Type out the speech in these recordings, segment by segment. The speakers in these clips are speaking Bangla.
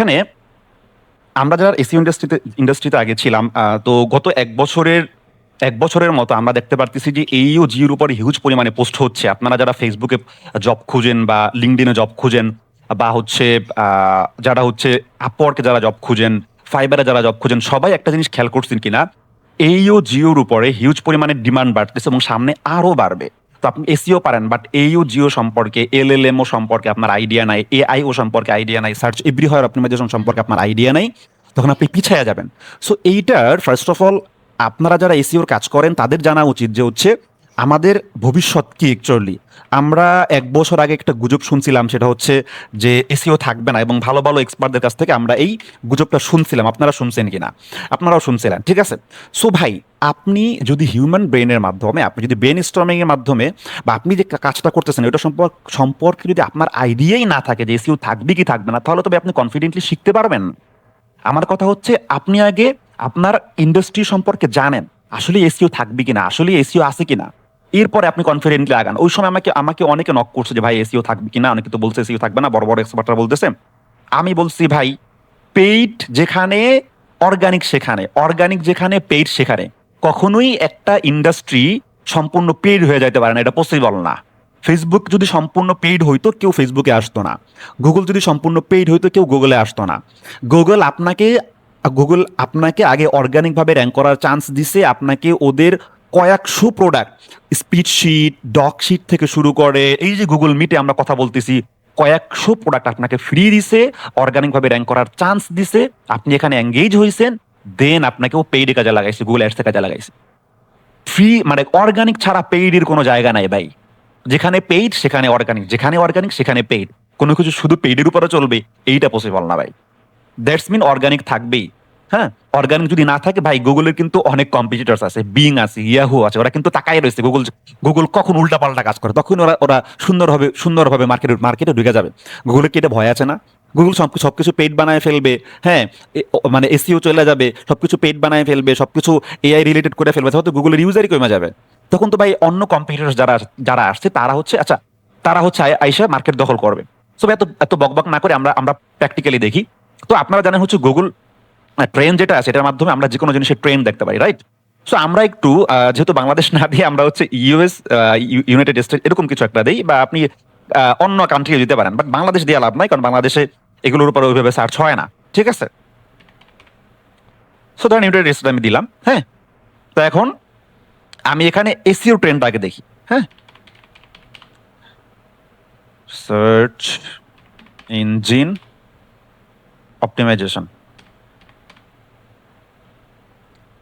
এখানে আমরা যারা এসিও ইন্ডাস্ট্রিতে আগে ছিলাম, তো গত এক বছরের মতো আমরা দেখতে পারতেছি যে এই ও জিওর উপরে হিউজ পরিমাণে পোস্ট হচ্ছে। আপনারা যারা ফেসবুকে জব খুঁজেন বা লিঙ্কডইনে জব খুঁজেন বা হচ্ছে যারা হচ্ছে আপওয়ার্কে যারা জব খুঁজেন, ফাইবারে যারা জব খুঁজেন, সবাই একটা জিনিস খেয়াল করছেন কিনা, এই ও জিওর উপরে হিউজ পরিমাণে ডিমান্ড বাড়তেছে এবং সামনে আরো বাড়বে। তো আপনি এসিও পারেন, বাট এই ও জিও সম্পর্কে, এলএলএমও সম্পর্কে আপনার আইডিয়া নাই, এআইও সম্পর্কে আইডিয়া নাই, সার্চ এভরিহোয়ার অপটিমাইজেশন সম্পর্কে আপনার আইডিয়া নাই, তখন আপনি পিছায়া যাবেন। সো এইটার ফার্স্ট অফ অল আপনারা যারা এসিওর কাজ করেন তাদের জানা উচিত যে হচ্ছে আমাদের ভবিষ্যৎ কি অ্যাকচুয়ালি। আমরা 1 বছর আগে একটা গুজব শুনছিলাম, সেটা হচ্ছে যে এসিও থাকবে না, এবং ভালো ভালো এক্সপার্টদের কাছ থেকে আমরা এই গুজবটা শুনছিলাম। আপনারা শুনছেন কিনা? আপনারাও শুনছিলেন, ঠিক আছে। সো ভাই, আপনি যদি হিউম্যান ব্রেনের মাধ্যমে, আপনি যদি ব্রেন স্টর্মিং এর মাধ্যমে, বা আপনি যে কাজটা করতেছেন ওটা সম্পর্কে যদি আপনার আইডিয়াই না থাকে যে এসিও থাকবে কি থাকবে না, তাহলে তবে আপনি কনফিডেন্টলি শিখতে পারবেন। আমার কথা হচ্ছে আপনি আগে আপনার ইন্ডাস্ট্রি সম্পর্কে জানেন, আসলে এসিও থাকবে কিনা, আসলে এসিও আছে কিনা, এরপরে আপনি কনফিডেন্টলি আগান। ওই সময় আমাকে আমাকে অনেকে নক করছে যে ভাই এসিও থাকবে কিনা, অনেকে তো বলছে এসিও থাকবে না, বড় বড় এক্সপার্টরা বলতেছে। আমি বলছি ভাই, পেইড যেখানে অর্গানিক সেখানে, অর্গানিক যেখানে পেইড সেখানে, কখনোই একটা ইন্ডাস্ট্রি সম্পূর্ণ পেইড হয়ে যাইতে পারে না, এটা পসিবল না। ফেসবুক যদি সম্পূর্ণ পেইড হইতো কেউ ফেসবুকে আসতো না, গুগল যদি সম্পূর্ণ পেইড হইতো কেউ গুগলে আসতো না। গুগল আপনাকে গুগল আপনাকে আগে অর্গানিকভাবে র্যাঙ্ক করার চান্স দিছে, আপনাকে ওদের কয়েকশো প্রোডাক্ট, স্প্রিডশিট, ডকশিট থেকে শুরু করে, এই যে গুগল মিটে আমরা কথা বলতেছি, কয়েকশো প্রোডাক্ট আপনাকে ফ্রি দিছে, অর্গানিকভাবে র্যাঙ্ক করার চান্স দিছে, আপনি এখানে এঙ্গেজ হয়েছেন, দেন আপনাকেও পেইডে কাজে লাগাইছে, গুগল অ্যাডসে কাজে লাগাইছে। ফ্রি মানে অর্গানিক ছাড়া পেইডের কোনো জায়গা নাই ভাই। যেখানে পেইড সেখানে অর্গানিক, যেখানে অর্গানিক সেখানে পেইড। কোনো কিছু শুধু পেইডের উপরে চলবে এইটা পসিবল না ভাই। দ্যাটস মিন অর্গানিক থাকবেই। হ্যাঁ, অর্গানিক যদি না থাকে ভাই, গুগলের কিন্তু অনেক কম্পিটিটর্স আছে, বিং আছে, ইয়াহু আছে, ওরা কিন্তু তাকাই রয়েছে গুগল। গুগল কখন উল্টাপাল্টা কাজ করে তখন ওরা ওরা সুন্দরভাবে সুন্দরভাবে মার্কেটে ঢুকে যাবে। গুগলের কি এটা ভয় আছে না? গুগল সবকিছু পেইড বানায় ফেলবে। হ্যাঁ, মানে এসইও চলে যাবে, সবকিছু পেইড বানায় ফেলবে, সবকিছু এআই রিলেটেড করে ফেলবে, তাহলে তো গুগলের ইউজারই কমে যাবে। তখন তো ভাই অন্য কম্পিটিটর্স যারা যারা আসছে তারা হচ্ছে আচ্ছা, তারা হচ্ছে আইসা মার্কেট দখল করবে। সো এত এত বকবক না করে আমরা আমরা প্র্যাকটিক্যালি দেখি। তো আপনারা জানেন হচ্ছে গুগল ট্রেন যেটা আছে এটার মাধ্যমে আমরা যে কোনো জিনিসের ট্রেন দেখতে পারি, রাইট? সো আমরা একটু যেহেতু বাংলাদেশ না দিয়ে আমরা হচ্ছে ইউএস, ইউনাইটেড স্টেট এরকম কিছু একটা দিই, বা আপনি অন্য কান্ট্রি দিতে পারেন, বাট বাংলাদেশ দিয়ে লাভ নাই, কারণ বাংলাদেশে এগুলোর উপর ওইভাবে সার্চ হয় না, ঠিক আছে। সো ধরেন ইউনাইটেড স্টেট আমি দিলাম, হ্যাঁ। তো এখন আমি এখানে এসিও ট্রেন্ডটাকে দেখি, হ্যাঁ। সার্চ ইঞ্জিন অপটিমাইজেশন,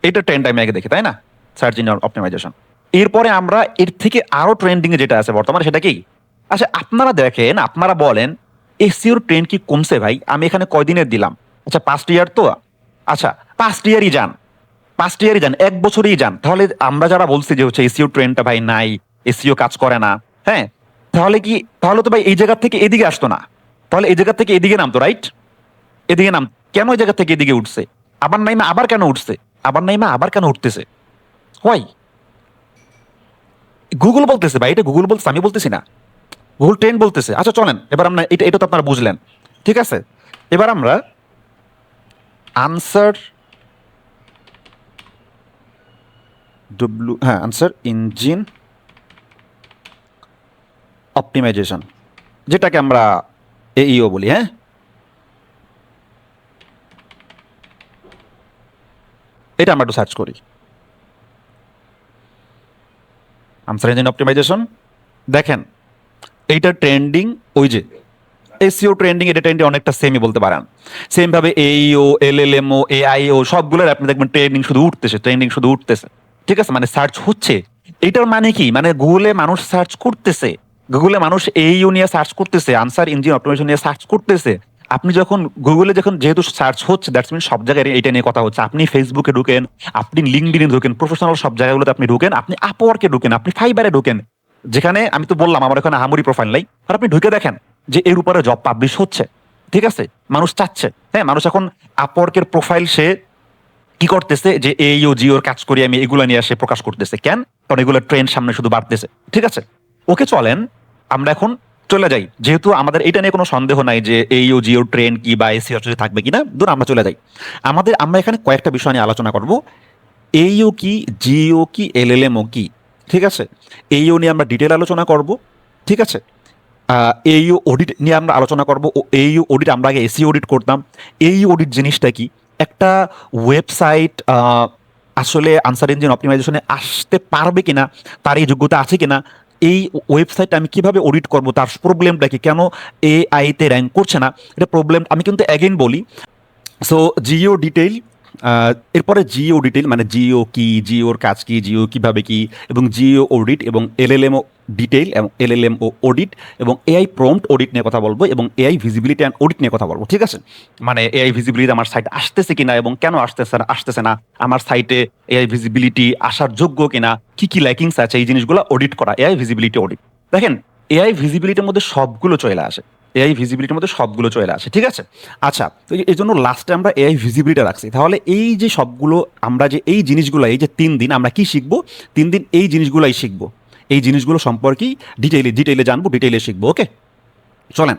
এটা ট্রেন্ড আমি আগে দেখি, তাই না? Search engine optimization. এরপরে আমরা এর থেকে আরো ট্রেন্ডিং এ যেটা আছে বর্তমানে সেটা কি? আচ্ছা, আপনারা দেখেন, আপনারা বলেন এসইওর ট্রেন্ড কি কমছে ভাই? আমি এখানে কয়দিনের দিলাম? আচ্ছা, পাস্ট ইয়ার তো। আচ্ছা, পাস্ট ইয়ারই যান, পাস্ট ইয়ারই যান, 1 বছরই যান, তাহলে আমরা যারা বলছি যে হচ্ছে এসইও ট্রেন্ডটা ভাই নাই, এসইও কাজ করে না, হ্যাঁ, তাহলে কি, তাহলে তো ভাই এই জায়গা থেকে এদিকে আসতো না, তাহলে এই জায়গা থেকে এদিকে নামতো, রাইট? এদিকে নাম, কেন এই জায়গা থেকে এদিকে উঠছে? আবার নাইমা আবার কেন উঠছে? আবার নাইমা আবার কেন উঠতেছে? হোয়াই? গুগল বলতেছে ভাই, এটা গুগল বলতেছে, আমি বলতেছি না। গুগল ট্রেন্ড বলতেছে। আচ্ছা চলেন এবার আমরা এটা এটা তো আপনারা বুঝলেন, ঠিক আছে। এবার আমরা আনসার আনসার ইঞ্জিন অপটিমাইজেশন, যেটাকে আমরা এইও বলি, হ্যাঁ। এটা আমরা একটু সার্চ করি, আনসার ইঞ্জিন অপটিমাইজেশন। দেখেন এইটা ট্রেন্ডিং, ওই যে এসইও ট্রেন্ডিং, এটা ট্রেন্ডিং অনেকটা সেমই বলতে পারেন। সেম ভাবে এইও, এলএলএমও, এআইও সবগুলোর আপনি দেখবেন ট্রেন্ডিং শুধু উঠতেছে, ট্রেন্ডিং শুধু উঠতেছে, ঠিক আছে। মানে সার্চ হচ্ছে। এটার মানে কি? মানে গুগলে মানুষ সার্চ করতেছে, গুগলে মানুষ এইও নিয়ে সার্চ করতেছে, আনসার ইঞ্জিন অপটিমাইজেশন নিয়ে সার্চ করতেছে। আপনি যখন গুগলে যখন যেহেতু সার্চ হচ্ছে, দ্যাটস মিন সব জায়গায় এটা নিয়ে কথা হচ্ছে। আপনি ফেসবুকে ঢুকেন, আপনি লিঙ্কডইনে ঢুকেন, প্রফেশনাল সব জায়গাগুলোতে আপনি ঢুকেন, আপনি আপওয়ার্কে ঢুকেন, আপনি ফাইবারে ঢুকেন, যেখানে আমি তো বললাম আমার এখানে আহামরি প্রোফাইল নাই, আর আপনি ঢুকে দেখেন যে এর উপরে জব পাবলিশ হচ্ছে, ঠিক আছে। মানুষ চাচ্ছে, হ্যাঁ, মানুষ এখন আপওয়ার্কের প্রোফাইল সে কি করতেছে যে এইও জিওর কাজ করি আমি, এগুলো নিয়ে সে প্রকাশ করতেছে। কেন? কারণ এগুলো ট্রেন্ড সামনে শুধু বাড়তেছে, ঠিক আছে। ওকে চলেন আমরা এখন চলে যাই, যেহেতু আমাদের এটা নিয়ে কোনো সন্দেহ নাই যে এইও জিও ট্রেন্ড কি বা এসিও থাকবে কিনা, ধরুন আমরা চলে যাই। আমরা এখানে কয়েকটা বিষয় নিয়ে আলোচনা করব। এইও কি, জিও কি, এলএলএমও কি, ঠিক আছে? এইও নিয়ে আমরা ডিটেল আলোচনা করব, ঠিক আছে? এইও অডিট নিয়ে আমরা আলোচনা করব। এইও অডিট, আমরা আগে এসি অডিট করতাম। এই অডিট জিনিসটা কি, একটা ওয়েবসাইট আসলে আনসার ইঞ্জিন অপটিমাইজেশনে আসতে পারবে কিনা, তার এই যোগ্যতা আছে কিনা, এই ওয়েবসাইট আমি কিভাবে অডিট করব, তার প্রবলেমটা কি, কেন এআইতে র্যাঙ্ক করছে না, এটা প্রবলেম আমি কিন্তু অ্যাগেইন বলি। সো জিও ডিটেইল, এরপরে জিও ডিটেইল মানে জিও কি, জিওর কাজ কি, জিও কিভাবে কি, এবং জিও অডিট এবং এলএলএমও ডিটেইল এবং এলএলএম ও অডিট এবং এআই প্রম্পট অডিট নিয়ে কথা বলবো এবং এআই ভিজিবিলিটি অ্যান্ড অডিট নিয়ে কথা বলবো, ঠিক আছে? মানে এআই ভিজিবিলিটি আমার সাইটে আসতেছে কিনা এবং কেন আসতেছে না, আমার সাইটে এআই ভিজিবিলিটি আসার যোগ্য কিনা, কি কি ল্যাকিংস আছে, এই জিনিসগুলো অডিট করা, এআই ভিজিবিলিটি অডিট। দেখেন, এআই ভিজিবিলিটির মধ্যে সবগুলো চলে আসে, এআই ভিজিবিলিটির মধ্যে সবগুলো চলে আসে, ঠিক আছে? আচ্ছা, তো এই জন্য লাস্টে আমরা এআই ভিজিবিলিটি রাখছি। তাহলে এই যে সবগুলো, আমরা যে এই জিনিসগুলো, এই যে 3 দিন আমরা কি শিখবো, 3 দিন এই জিনিসগুলাই শিখবো, এই জিনিসগুলো সম্পর্কেই ডিটেইলে জানবো, ডিটেইলে শিখবো। ওকে, চলেন।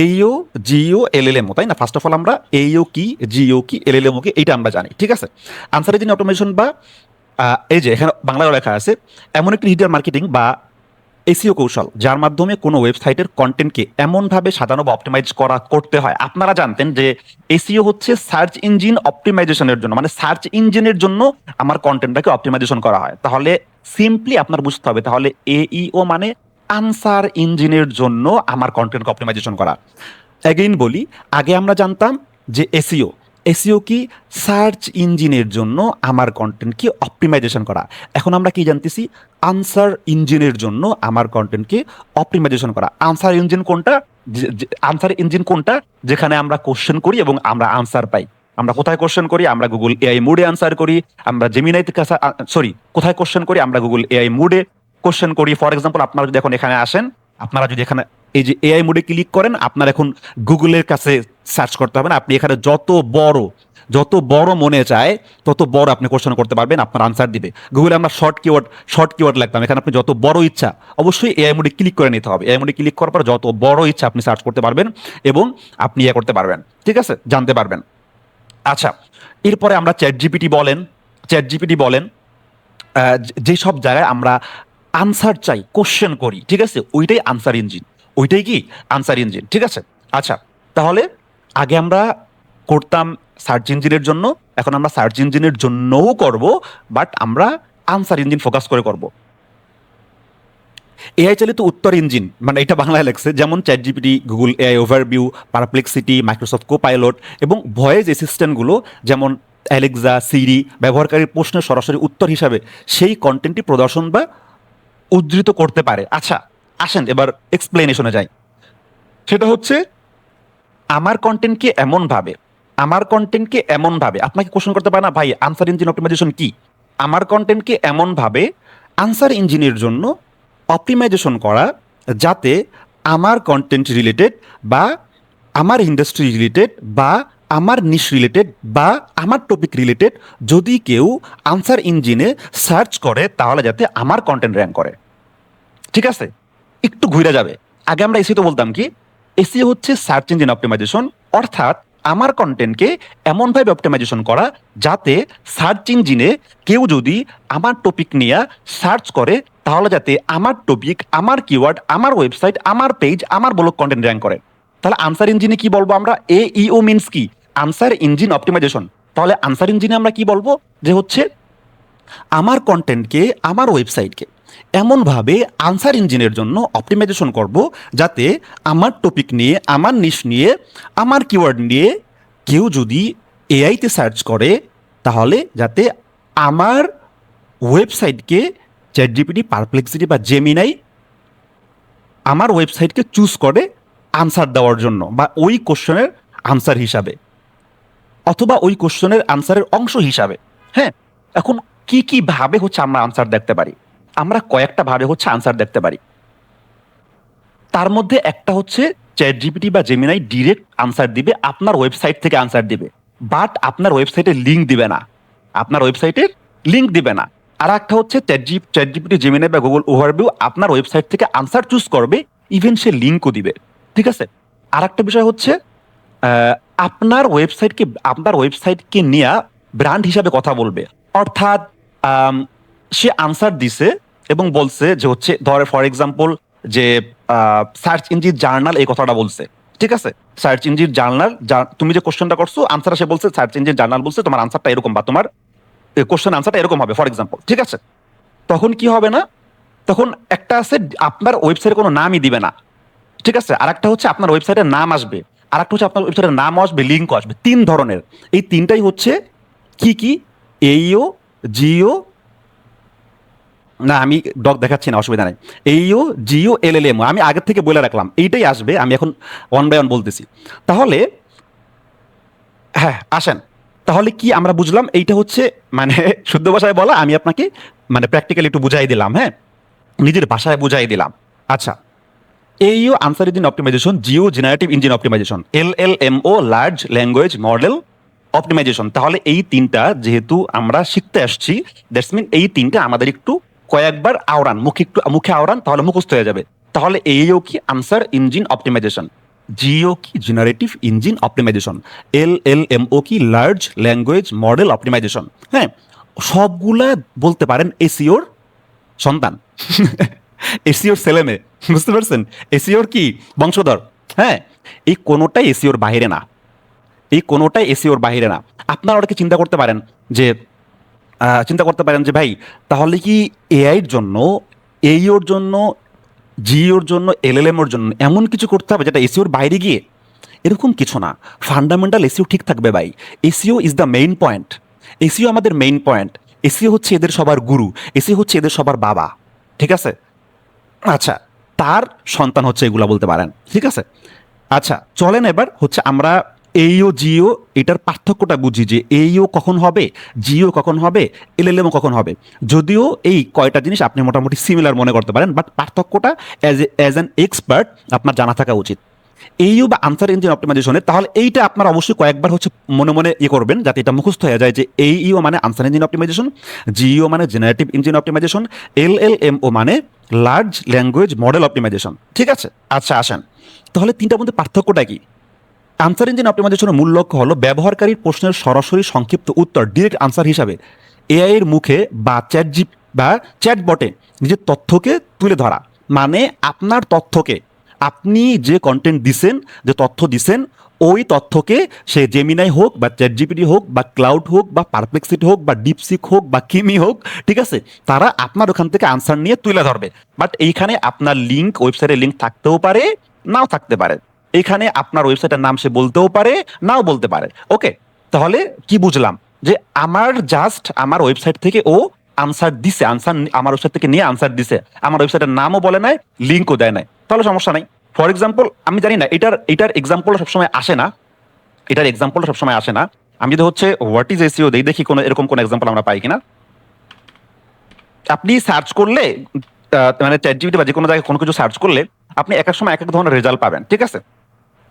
এইও জিও এলএলএমও, তাই না? ফার্স্ট অফ অল আমরা এইও কি, জিও কি, এলএলএমও কি, এইটা আমরা জানি, ঠিক আছে? আনসার ইঞ্জিন অটোমেশন বা এই যে এখানে বাংলায় লেখা আছে, এমন একটি ডিজিটাল মার্কেটিং বা এসইও কৌশল যার মাধ্যমে কোনো ওয়েবসাইটের কন্টেন্টকে এমনভাবে সাজানো বা অপটিমাইজ করতে হয়। আপনারা জানতেন যে এসইও হচ্ছে সার্চ ইঞ্জিন অপটিমাইজেশনের জন্য, মানে সার্চ ইঞ্জিনের জন্য আমার কন্টেন্টটাকে অপটিমাইজেশন করা হয়। তাহলে সিম্পলি আপনার বুঝতে হবে, তাহলে এইও মানে আনসার ইঞ্জিনের জন্য আমার কন্টেন্টকে অপটিমাইজেশন করা। অ্যাগেইন বলি, আগে আমরা জানতাম যে এসইও, এসইও কি সার্চ ইঞ্জিনের জন্য আমার কন্টেন্টকে অপটিমাইজেশন করা। এখন আমরা কি জানতেছি, আনসার ইঞ্জিনের জন্য আমার কন্টেন্টকে অপটিমাইজেশন করা। আনসার ইঞ্জিন কোনটা? আনসার ইঞ্জিন কোনটা যেখানে আমরা কোশ্চেন করি এবং আমরা আনসার পাই। আমরা কোথায় কোশ্চেন করি? আমরা গুগল এআই মুডে আনসার করি, আমরা জেমিনাইতে সরি, কোথায় কোশ্চেন করি? আমরা গুগল এআই মুডে কোশ্চেন করি। ফর এক্সাম্পল, আপনারা যদি এখন এখানে আসেন, আপনারা যদি এখানে এই যে এআই মোডে ক্লিক করেন, আপনার এখন গুগলের কাছে সার্চ করতে হবে না। আপনি এখানে যত বড় মনে চায় তত বড় আপনি কোশ্চেন করতে পারবেন, আপনার আনসার দিবে। গুগলে আমরা শর্ট কিওয়ার্ড লাগতাম, এখানে আপনি যত বড় ইচ্ছা, অবশ্যই এআই মোডে ক্লিক করে নিতে হবে। এআই মোডে ক্লিক করার পর যত বড় ইচ্ছা আপনি সার্চ করতে পারবেন এবং আপনি ইয়ে করতে পারবেন, ঠিক আছে, জানতে পারবেন। আচ্ছা, এরপরে আমরা চ্যাট জিপিটি বলেন, যেসব জায়গায় আমরা আনসার চাই, কোশ্চেন করি, ঠিক আছে, ওইটাই আনসার ইঞ্জিন, ওইটাই কি আনসার ইঞ্জিন, ঠিক আছে? আচ্ছা, তাহলে আগে আমরা করতাম সার্চ ইঞ্জিনের জন্য, এখন আমরা সার্চ ইঞ্জিনের জন্যও করব, বাট আমরা আনসার ইঞ্জিন ফোকাস করে করব। এআই চালিত উত্তর ইঞ্জিন, মানে এটা বাংলায় লেখছে, যেমন chat GPT, Google AI overview, Perplexity, Microsoft copilot এবং ভয়েস অ্যাসিস্ট্যান্টগুলো যেমন অ্যালেক্সা, সিরি ব্যবহারকারীর প্রশ্নের সরাসরি উত্তর হিসাবে সেই কন্টেন্টটি প্রদর্শন বা উদ্ধৃত করতে পারে। আচ্ছা, আসেন এবার এক্সপ্লেনেশনে যাই। সেটা হচ্ছে আমার কন্টেন্টকে এমনভাবে আপনাকে কোশ্চেন করতে পারে না, ভাই আনসার ইঞ্জিন অপটিমাইজেশন কি? আমার কন্টেন্টকে এমনভাবে আনসার ইঞ্জিনের জন্য অপটিমাইজেশন করা যাতে আমার কন্টেন্ট রিলেটেড বা আমার ইন্ডাস্ট্রি রিলেটেড বা আমার নিশ রিলেটেড বা আমার টপিক রিলেটেড যদি কেউ আনসার ইঞ্জিনে সার্চ করে, তাহলে যাতে আমার কন্টেন্ট র্যাঙ্ক করে, ঠিক আছে? একটু ঘুরে যাবে। আগে আমরা এসিও তো বলতাম কি, এসিও হচ্ছে সার্চ ইঞ্জিন অপটিমাইজেশন, অর্থাৎ আমার কন্টেন্টকে এমনভাবে অপটিমাইজেশন করা যাতে সার্চ ইঞ্জিনে কেউ যদি আমার টপিক নিয়ে সার্চ করে, তাহলে যাতে আমার টপিক, আমার কিওয়ার্ড, আমার ওয়েবসাইট, আমার পেজ, আমার ব্লগ কন্টেন্ট র্যাঙ্ক করে। তাহলে আনসার ইঞ্জিনে কি বলবো আমরা? এইও মিনস কি? Answer engine optimization. তাহলে আনসার ইঞ্জিনে আমরা কি বলবো? যে হচ্ছে আমার কন্টেন্টকে, আমার ওয়েবসাইটকে এমনভাবে আনসার ইঞ্জিনের জন্য অপটিমাইজেশন করব যাতে আমার টপিক নিয়ে, আমার নিশ নিয়ে, আমার কিওয়ার্ড নিয়ে কেউ যদি এআইতে সার্চ করে, তাহলে যাতে আমার ওয়েবসাইটকে চ্যাট জিপিটি, পারপ্লেক্সিটি বা জেমিনাই আমার ওয়েবসাইটকে চুজ করে আনসার দেওয়ার জন্য, বা ওই কোশ্চেনের আনসার হিসাবে, অথবা ওই কোশ্চেনের আনসারের অংশ হিসাবে। হ্যাঁ, এখন কি কি ভাবে হচ্ছে আমরা আনসার দেখতে পারি? আমরা কয়েকটা ভাবে হচ্ছে আনসার দেখতে পারি। তার মধ্যে একটা হচ্ছে চ্যাট জিপিটি বা জেমিনাই ডিরেক্ট আনসার দিবে, আপনার ওয়েবসাইট থেকে আনসার দিবে, বাট আপনার ওয়েবসাইটে লিঙ্ক দিবে না, আপনার ওয়েবসাইটের লিঙ্ক দিবে না। আর একটা হচ্ছে চ্যাট জিপিটি, জেমিনাই বা গুগল ওভারভিউ আপনার ওয়েবসাইট থেকে আনসার চুজ করবে, ইভেন সে লিঙ্কও দিবে। ঠিক আছে? আর একটা বিষয় হচ্ছে আহ, আপনার ওয়েবসাইটকে নিয়ে ব্র্যান্ড হিসাবে কথা বলবে। অর্থাৎ আম, সে আনসার দিছে এবং বলছে যে হচ্ছে ধরে ফর এক্সাম্পল যে সার্চ ইঞ্জিন জার্নাল এই কথাটা বলছে। ঠিক আছে? সার্চ ইঞ্জিন জার্নাল, তুমি যে কোশ্চেনটা করছো আনসার সে বলছে সার্চ ইঞ্জিন জার্নাল বলছে তোমার আনসারটা এরকম বা তোমার কোশ্চেন আনসারটা এরকম হবে ফর এক্সাম্পল। ঠিক আছে? তখন কি হবে না, তখন একটা আছে আপনার ওয়েবসাইটে কোনো নামই দিবে না। ঠিক আছে? আর একটা হচ্ছে আপনার ওয়েবসাইটের নাম আসবে, আর একটা হচ্ছে আপনার ওয়েবসাইটের নাম আসবে, লিঙ্কও আসবে। তিন ধরনের, এই তিনটাই হচ্ছে কি কি, এইও, জিও, না আমি ডক দেখাচ্ছি না, অসুবিধা নাই। এইও, জিও, এলএলএম আমি আগের থেকে বলে রাখলাম এইটাই আসবে, আমি এখন ওয়ান বাই ওয়ান বলতেছি। তাহলে হ্যাঁ আসেন, তাহলে কি আমরা বুঝলাম? এইটা হচ্ছে মানে শুদ্ধ ভাষায় বলা, আমি আপনাকে মানে প্র্যাকটিক্যালি একটু বুঝাই দিলাম, হ্যাঁ, নিজের ভাষায় বুঝাই দিলাম। আচ্ছা, AEO answer engine optimisation, GEO generative engine optimisation, LLMO large language model optimisation. তাহলে এই তিনটা যেহেতু আমরা শিখতে আসছি, দ্যাটস মিন এই তিনটা আমাদের একটু কয়েকবার আওড়ান, মুখে আওড়ান, তাহলে মুখস্থ হয়ে যাবে। তাহলে এইও কি আনসার ইঞ্জিন অপটিমাইজেশন, জিও কি জেনারেটিভ ইঞ্জিন অপটিমাইজেশন, এলএলএমও কি লার্জ ল্যাঙ্গুয়েজ মডেল অপটিমাইজেশন। হ্যাঁ, সবগুলা বলতে পারেন এসিওর সন্তান, এসিওর ছেলে মেয়ে, বুঝতে পারছেন? এসিওর কি বংশধর। হ্যাঁ, এই কোনোটাই এসিওর বাহিরে না, এই কোনোটাই এসিওর বাহিরে না। আপনারা অনেকে চিন্তা করতে পারেন যে ভাই তাহলে কি এআইর জন্য, এইওর জন্য, জিওর জন্য, এলএলএম এর জন্য এমন কিছু করতে হবে যেটা এসিওর বাইরে গিয়ে? এরকম কিছু না, ফান্ডামেন্টাল এসিও ঠিক থাকবে ভাই। SEO is the main point, SEO আমাদের মেইন পয়েন্ট। এসিও হচ্ছে এদের সবার গুরু, এসিও হচ্ছে এদের সবার বাবা। ঠিক আছে? আচ্ছা, তার সন্তান হচ্ছে এগুলা বলতে পারেন। ঠিক আছে? আচ্ছা চলেন এবার হচ্ছে আমরা এইও জিও এটার পার্থক্যটা বুঝি, যে এইও কখন হবে, জিও কখন হবে, এলএলএমও কখন হবে। যদিও এই কয়টা জিনিস আপনি মোটামুটি সিমিলার মনে করতে পারেন, বাট পার্থক্যটা অ্যাজ অ্যান এক্সপার্ট আপনার জানা থাকা উচিত। এইও বা আনসার ইঞ্জিন অপটিমাইজেশনের, তাহলে এইটা আপনারা অবশ্যই কয়েকবার হচ্ছে মনে মনে ইয়ে করবেন যাতে এটা মুখস্থ হয়ে যায় যে এইও মানে আনসার ইঞ্জিন অপটিমাইজেশন, জিও মানে জেনারেটিভ ইঞ্জিন অপটিমাইজেশন, এলএলএমও মানে লার্জ ল্যাঙ্গুয়েজ মডেল অপটিমাইজেশন। ঠিক আছে? আচ্ছা আসেন, তাহলে তিনটার মধ্যে পার্থক্যটা কি? আনসার ইঞ্জিন অপটিমাইজেশনের মূল লক্ষ্য হলো ব্যবহারকারীর প্রশ্নের সরাসরি সংক্ষিপ্ত উত্তর ডিরেক্ট আনসার হিসাবে এআই এর মুখে বা চ্যাটবটে নিজের তথ্যকে তুলে ধরা। মানে আপনার তথ্যকে, আপনি যে কন্টেন্ট দিছেন, যে তথ্য দিছেন, ওই তথ্যকে সে জেমিনাই হোক বা চ্যাট জিপিটি হোক বা ক্লাউড হোক বা পারপ্লেক্সিটি হোক বা ডিপসিক হোক বা কিমি হোক, ঠিক আছে, তারা আপনার ওখান থেকে আনসার নিয়ে তুলে ধরবে। বাট এইখানে আপনার লিঙ্ক, ওয়েবসাইটের লিঙ্ক থাকতেও পারে, নাও থাকতে পারে। এখানে আপনার ওয়েবসাইটের নাম সে বলতেও পারে, নাও বলতে পারে। ওকে, তাহলে কি বুঝলাম? যে আমার ওয়েবসাইট থেকে ও আনসার দিছে, আনসার আমার ওয়েবসাইট থেকে নিয়ে আনসার দিছে, আমার ওয়েবসাইটের নামও বলে নাই, লিঙ্কও দেয় নাই, তাহলে সমস্যা নাই। ফর এক্সাম্পল আমি জানি না এটার এক্সাম্পল সবসময় আসে না, এটার এক্সাম্পল সবসময় আসে না। আমি যদি হচ্ছে হোয়াট ইজ এসইও দেই, দেখি কোনো এরকম কোন এক্সাম্পল আমরা পাই কিনা। আপনি সার্চ করলে মানে চ্যাট জিপিটি বা যে কোনো জায়গায় কোনো কিছু সার্চ করলে আপনি এক এক সময় এক এক ধরনের রেজাল্ট পাবেন। ঠিক আছে?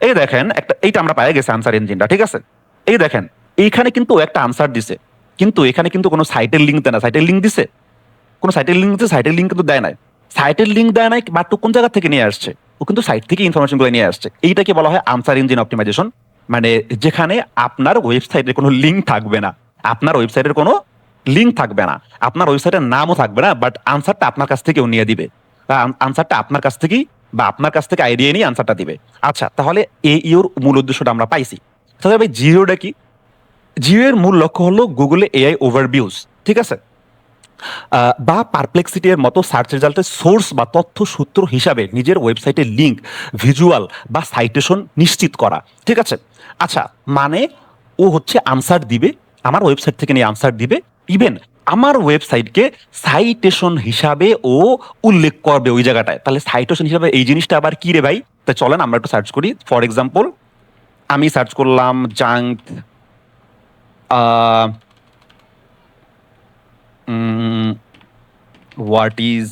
এই দেখেন এইটা আমরা পাই গেছে আনসার ইঞ্জিনটা। ঠিক আছে? এই দেখেন, এইখানে কিন্তু ও একটা আনসার দিছে, কিন্তু এখানে কিন্তু কোনো সাইটের লিঙ্ক দেয় না। সাইটের লিঙ্ক দিছে, কোনো সাইটের লিঙ্ক দিছে, সাইটের লিঙ্ক কিন্তু দেয় নাই। সাইটের লিঙ্ক দেয় নাই, বাট ও কোন জায়গা থেকে নিয়ে আসছে? ও কিন্তু সাইট থেকে ইনফরমেশন গুলো নিয়ে আসছে। এইটাকে বলা হয় আনসার ইঞ্জিন অপটিমাইজেশন। মানে যেখানে আপনার ওয়েবসাইটের কোনো লিঙ্ক থাকবে না, আপনার ওয়েবসাইটের কোনো লিঙ্ক থাকবে না, আপনার ওয়েবসাইটের নামও থাকবে না, বাট আনসারটা আপনার কাছ থেকেও নিয়ে দিবে, বা আনসারটা আপনার কাছ থেকেই বা আপনার কাছ থেকে আইডিয়া নিয়ে আনসারটা দিবে। আচ্ছা, তাহলে এই ইওর মূল উদ্দেশ্যটা আমরা পাইছি। তাহলে ভাই জিওটা কি? জিও এর মূল লক্ষ্য হলো গুগলে এআই ওভারভিউজ, ঠিক আছে, বা পারপ্লেক্সিটি এর মতো সার্চ রেজাল্টের সোর্স বা তথ্য সূত্র হিসাবে নিজের ওয়েবসাইটের লিঙ্ক, ভিজুয়াল বা সাইটেশন নিশ্চিত করা। ঠিক আছে? আচ্ছা, মানে ও হচ্ছে আনসার দিবে, আমার ওয়েবসাইট থেকে নিয়ে আনসার দিবে, ইভেন আমার ওয়েবসাইটকে সাইটেশন হিসাবে ও উল্লেখ করবে ওই জায়গাটায়। তাহলে সাইটেশন হিসাবে এই জিনিসটা আবার কি রে ভাই? তা চলেন আমরা একটু সার্চ করি। ফর এক্সাম্পল আমি সার্চ করলাম junk what is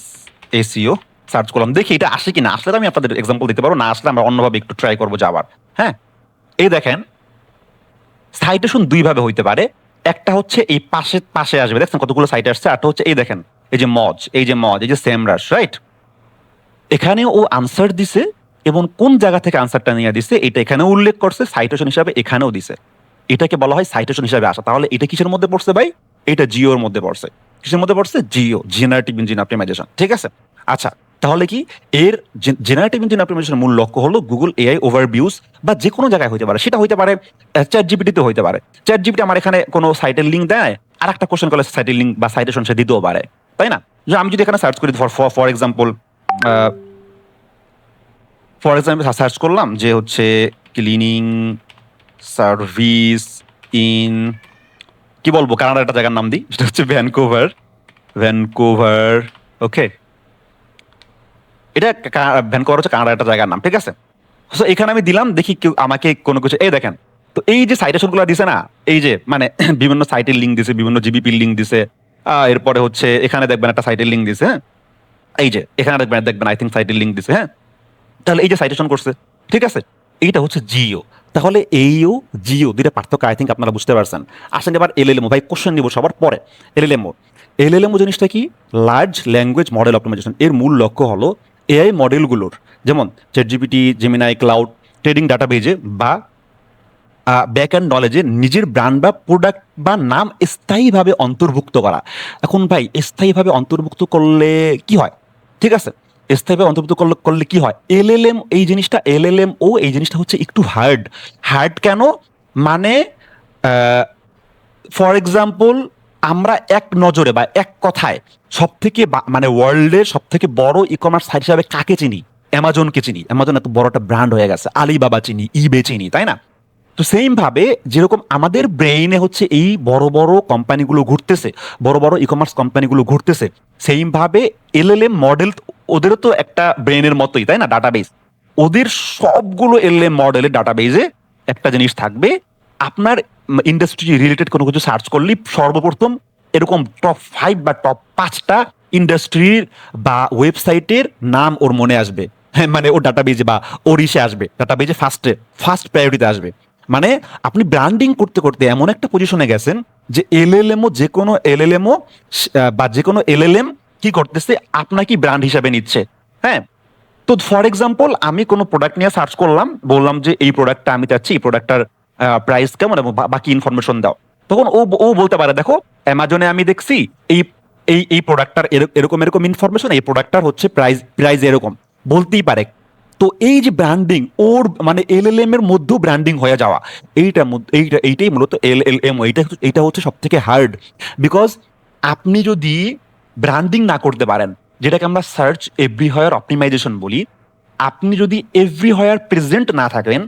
SEO, search করলাম, দেখি এটা আসে কিনা। আসলে তো আমি আপনাদের এক্সাম্পল দিতে পারবো, না আসলে আমরা অন্যভাবে একটু ট্রাই করবো যাবার। হ্যাঁ, এই দেখেন সাইটেশন দুই ভাবে হইতে পারে। একটা হচ্ছে এই পাশে পাশে আসবে, দেখছেন কতগুলো সাইট আসছে। আরটা হচ্ছে এই দেখেন, এই যে মজ, এই যে সেমরাশ, রাইট? এখানে ও আনসার দিছে এবং কোন জায়গা থেকে আনসারটা নিয়ে দিছে এটা এখানে উল্লেখ করছে, সাইটেশন হিসাবে এখানেও দিছে। এটাকে বলা হয় সাইটেশন হিসাবে আসা। তাহলে এটা কিসের মধ্যে পড়ছে ভাই? এটা জিওর মধ্যে পড়ছে। কিসের মধ্যে পড়ছে? GEO, generative engine optimization. ঠিক আছে? আচ্ছা, তাহলে কি এর জেনারেটিভ ইঞ্জিন অপটিমাইজেশনের মূল লক্ষ্য হলো গুগল এআই ওভারভিউজ বা যে কোনো জায়গায় হইতে পারে, সেটা হইতে পারে চ্যাট জিপিটিতে হইতে পারে। চ্যাট জিপিটি আমার এখানে কোনো সাইটের লিঙ্ক দেয়, আর একটা কোশ্চেন করলে সাইটের লিঙ্ক বা সাইটেশন সে দিতেও পারে, তাই না? যে আমি যদি এখানে সার্চ করি ফর এক্সাম্পল সার্চ করলাম যে হচ্ছে ক্লিনিং সার্ভিস ইন, কি বলবো, কানাডার একটা জায়গার নাম দিই, সেটা হচ্ছে ভ্যানকুভার। ভ্যানকুভার, ওকে, এটা ভ্যানকুভার হচ্ছে কানাডার একটা জায়গার নাম। ঠিক আছে? তো এখানে আমি দিলাম, দেখি কেউ আমাকে কোনো কিছু, এই দেখেন, তো এই যে সাইটেশন গুলো দিছে না, এই যে মানে বিভিন্ন সাইটের লিঙ্ক দিছে, বিভিন্ন জিবিপির লিঙ্ক দিছে, এরপরে হচ্ছে এখানে দেখবেন একটা সাইটের লিঙ্ক দিছে, হ্যাঁ, এই যে এখানে দেখবেন আই থিঙ্ক সাইটের লিঙ্ক দিছে, হ্যাঁ। তাহলে এই যে সাইটেশন করছে, ঠিক আছে, এইটা হচ্ছে জিও। তাহলে এইও জিও দুইটা পার্থক্য আই থিঙ্ক আপনারা বুঝতে পারছেন। আসেন এবার এলএলএমও, ভাই কোশ্চেন নিব সবার পরে। এলএলএমও, এলএলএমও জিনিসটা কি? Large language model optimization. এর মূল লক্ষ্য হলো এআই মডেলগুলোর, যেমন চ্যাটজিপিটি, জেমিনাই, ক্লাউড, ট্রেডিং ডাটাবেজে বা ব্যাক অ্যান্ড নলেজে নিজের ব্র্যান্ড বা প্রোডাক্ট বা নাম স্থায়ীভাবে অন্তর্ভুক্ত করা। এখন ভাই স্থায়ীভাবে অন্তর্ভুক্ত করলে কি হয়? ঠিক আছে, স্থায়ীভাবে অন্তর্ভুক্ত করলে করলে কি হয়? এলএলএম এই জিনিসটা, এলএলএম ও এই জিনিসটা হচ্ছে একটু হার্ড। হার্ড কেন? মানে ফর এক্সাম্পল, আমরা এক নজরে বা এক কথায় সব থেকে মানে ওয়ার্ল্ডের সব থেকে বড় ই কমার্স সাইট হিসাবে কাকে চিনি? অ্যামাজনকে চিনি। অ্যামাজন এত বড় একটা ব্র্যান্ড হয়ে গেছে। আলিবাবা চিনি, ইবে চিনি, তাই না? তো সেম ভাবে যেরকম আমাদের ব্রেইনে হচ্ছে এই বড় বড় কোম্পানিগুলো ঘুরতেছে, বড় বড় ই কমার্স কোম্পানিগুলো ঘুরতেছে, সেম ভাবে এলএলএম মডেল ওদেরও তো একটা ব্রেইনের মতোই, তাই না? ডাটাবেস, ওদের সবগুলো এলএলএম মডেলের ডাটাবেজে একটা জিনিস থাকবে, আপনার ইন্ডাস্ট্রি রিলেটেড কোনো কিছু সার্চ করলে সর্বপ্রথম এরকম টপ 5 বা টপ 5টা ইন্ডাস্ট্রির বা ওয়েবসাইটের নাম ওর মনে আসবে। হ্যাঁ, মানে ওর ডাটাবেজে বা ওর ইসে আসবে, ডাটাবেজে ফার্স্ট প্রায়োরিটিতে আসবে। মানে আপনি ব্র্যান্ডিং করতে করতে এমন একটা পজিশনে গেছেন যে এলএলএমও, যে কোনো এলএলএমও বা যে কোনো এলএলএম কি করতেছে, আপনাকে ব্র্যান্ড হিসাবে নিচ্ছে। হ্যাঁ, তো ফর এক্সাম্পল আমি কোনো প্রোডাক্ট নিয়ে সার্চ করলাম, বললাম যে এই প্রোডাক্টটা আমি চাচ্ছি, এই প্রোডাক্টটার প্রাইস কেমন এবং বাকি ইনফরমেশন দাও। তখন ও বলতে পারে, দেখো অ্যামাজনে আমি দেখছি এই এই প্রোডাক্টটার এরকম এরকম ইনফরমেশন, এই প্রোডাক্টটার হচ্ছে প্রাইস এরকম, বলতেই পারে। তো এই যে ব্র্যান্ডিং, ওর মানে এলএলএম এর মধ্যেও ব্র্যান্ডিং হয়ে যাওয়া, এইটাই মূলত এলএলএম। এইটা হচ্ছে সব থেকে হার্ড, বিকজ আপনি যদি ব্র্যান্ডিং না করতে পারেন, যেটাকে আমরা সার্চ এভরিহোয়ার অপটিমাইজেশন বলি, আপনি যদি এভরিহোয়ার প্রেজেন্ট না থাকেন,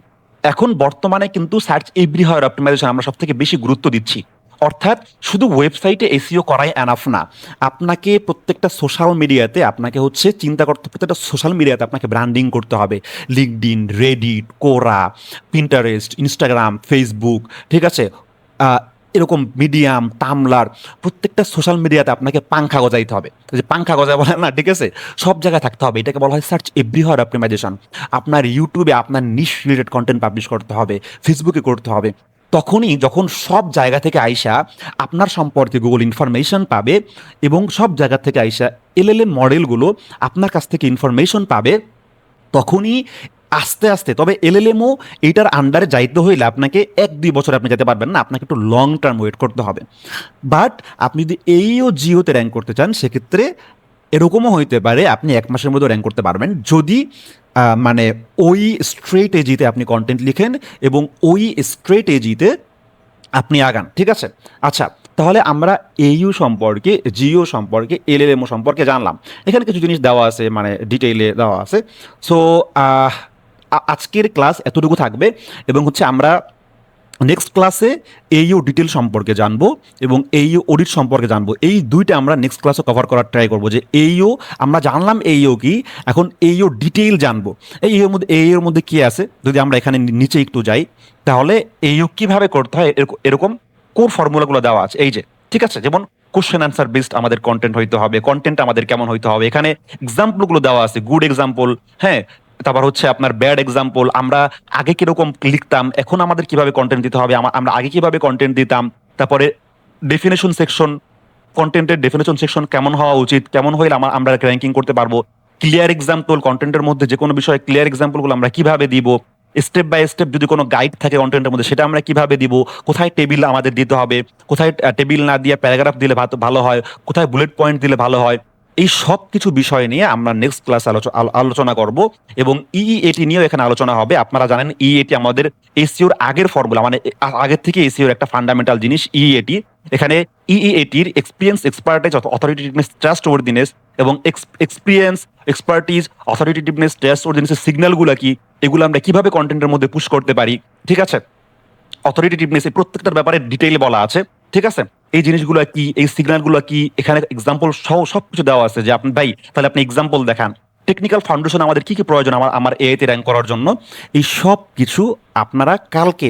এখন বর্তমানে কিন্তু সার্চ এভরিহোয়ার অপটিমাইজেশন আমরা সব থেকে বেশি গুরুত্ব দিচ্ছি। অর্থাৎ শুধু ওয়েবসাইটে এসইও করাই এনাফ না, আপনাকে প্রত্যেকটা সোশ্যাল মিডিয়াতে আপনাকে হচ্ছে চিন্তা করতে, প্রত্যেকটা সোশ্যাল মিডিয়াতে আপনাকে ব্র্যান্ডিং করতে হবে। লিঙ্কডইন, রেডিট, কোরা, পিন্টারেস্ট, ইনস্টাগ্রাম, ফেসবুক, ঠিক আছে, এরকম মিডিয়াম, টামলার, প্রত্যেকটা সোশ্যাল মিডিয়াতে আপনাকে পাংখা গজাইতে হবে। যে পাংখা গজায় বলে না, ঠিক আছে, সব জায়গায় থাকতে হবে। এটাকে বলা হয় সার্চ এভরিহোয়ার অপটিমাইজেশন। আপনার ইউটিউবে আপনার নিশ রিলেটেড কন্টেন্ট পাবলিশ করতে হবে, ফেসবুকে করতে হবে। তখনই যখন সব জায়গা থেকে আইসা আপনার সম্পর্কে গুগল ইনফরমেশন পাবে, এবং সব জায়গা থেকে আইসা এলএলএম মডেলগুলো আপনার কাছ থেকে ইনফরমেশন পাবে, তখনই আস্তে আস্তে, তবে এলএলএমও এইটার আন্ডারে যাইতে হইলে আপনাকে 1-2 বছর আপনি যেতে পারবেন না, আপনাকে একটু লং টার্ম ওয়েট করতে হবে। বাট আপনি যদি এইও জিওতে র্যাঙ্ক করতে চান, সেক্ষেত্রে এরকমও হইতে পারে আপনি 1 মাসের মধ্যে র্যাঙ্ক করতে পারবেন, যদি মানে ওই স্ট্রেটেজিতে আপনি কন্টেন্ট লিখেন এবং ওই স্ট্রেটেজিতে আপনি আগান। ঠিক আছে? আচ্ছা, তাহলে আমরা এইউ সম্পর্কে, জিও সম্পর্কে, এলএলএমও সম্পর্কে জানলাম। এখানে কিছু জিনিস দেওয়া আছে, মানে ডিটেইলে দেওয়া আছে। সো আজকের ক্লাস এতটুকু থাকবে, এবং হচ্ছে আমরা নেক্সট ক্লাসে এইও ডিটেল সম্পর্কে জানবো এবং এইও অডিট সম্পর্কে জানবো। এই দুইটা আমরা নেক্সট ক্লাসে কভার করার ট্রাই করবো। যে এইও আমরা জানলাম এইও কি, এখন এইও ডিটেইল জানবো। এইওর মধ্যে কি আছে, যদি আমরা এখানে নিচে একটু যাই, তাহলে এইও কিভাবে করতে হয় এরকম কোর ফর্মুলাগুলো দেওয়া আছে। এই যে, ঠিক আছে, যেমন কোশ্চেন অ্যান্সার বেসড আমাদের কন্টেন্ট হইতে হবে, কন্টেন্ট আমাদের কেমন হইতে হবে, এখানে এক্সাম্পলগুলো দেওয়া আছে, গুড এক্সাম্পল, হ্যাঁ, তারপর হচ্ছে আপনার ব্যাড এক্সাম্পল, আমরা আগে কিরকম লিখতাম, এখন আমাদের কিভাবে কন্টেন্ট দিতে হবে, আমরা আগে কিভাবে কন্টেন্ট দিতাম। তারপরে ডেফিনেশন সেকশন, কন্টেন্টের ডেফিনেশন সেকশন কেমন হওয়া উচিত, কেমন হইলে আমরা র্যাঙ্কিং করতে পারবো। ক্লিয়ার এক্সাম্পল, কন্টেন্টের মধ্যে যে কোনো বিষয়ে ক্লিয়ার এক্সাম্পলগুলো আমরা কিভাবে দিব, স্টেপ বাই স্টেপ যদি কোনো গাইড থাকে কন্টেন্টের মধ্যে সেটা আমরা কিভাবে দিব, কোথায় টেবিল আমাদের দিতে হবে, কোথায় টেবিল না দিয়ে প্যারাগ্রাফ দিলে ভালো হয়, কোথায় বুলেট পয়েন্ট দিলে ভালো হয়, এই সব কিছু বিষয় নিয়ে আমরা নেক্সট ক্লাস আলোচনা করব। এবং ইইএটি নিয়েও এখানে আলোচনা হবে। আপনারা জানেন ইইএটি আমাদের এসইওর আগের ফর্মুলা, মানে আগের থেকে এসইওর একটা ফান্ডামেন্টাল জিনিস ইইএটি। এখানে ইইএটির এক্সপিরিয়েন্স, এক্সপার্টাইজ, অথরিটেটিভনেস, ট্রাস্টওয়ার্দিনেস এবং এক্সপিরিয়েন্স, এক্সপার্টিজ, অথরিটেটিভনেস, ট্রাস্টওয়ার্দিনেসের সিগন্যালগুলো কি, এগুলো আমরা কিভাবে কন্টেন্টের মধ্যে পুশ করতে পারি, ঠিক আছে? অথরিটেটিভনেস এই প্রত্যেকটার ব্যাপারে ডিটেইলে বলা আছে, ঠিক আছে? এই জিনিসগুলো কি, এই সিগন্যালগুলো কি, এখানে এক্সাম্পল সহ সবকিছু দেওয়া আছে যে আপনি ভাই তাহলে আপনি এক্সাম্পল দেখান। টেকনিক্যাল ফাউন্ডেশন আমাদের কি কি প্রয়োজন আমার এআইতে র্যাঙ্ক করার জন্য, এই সব কিছু আপনারা কালকে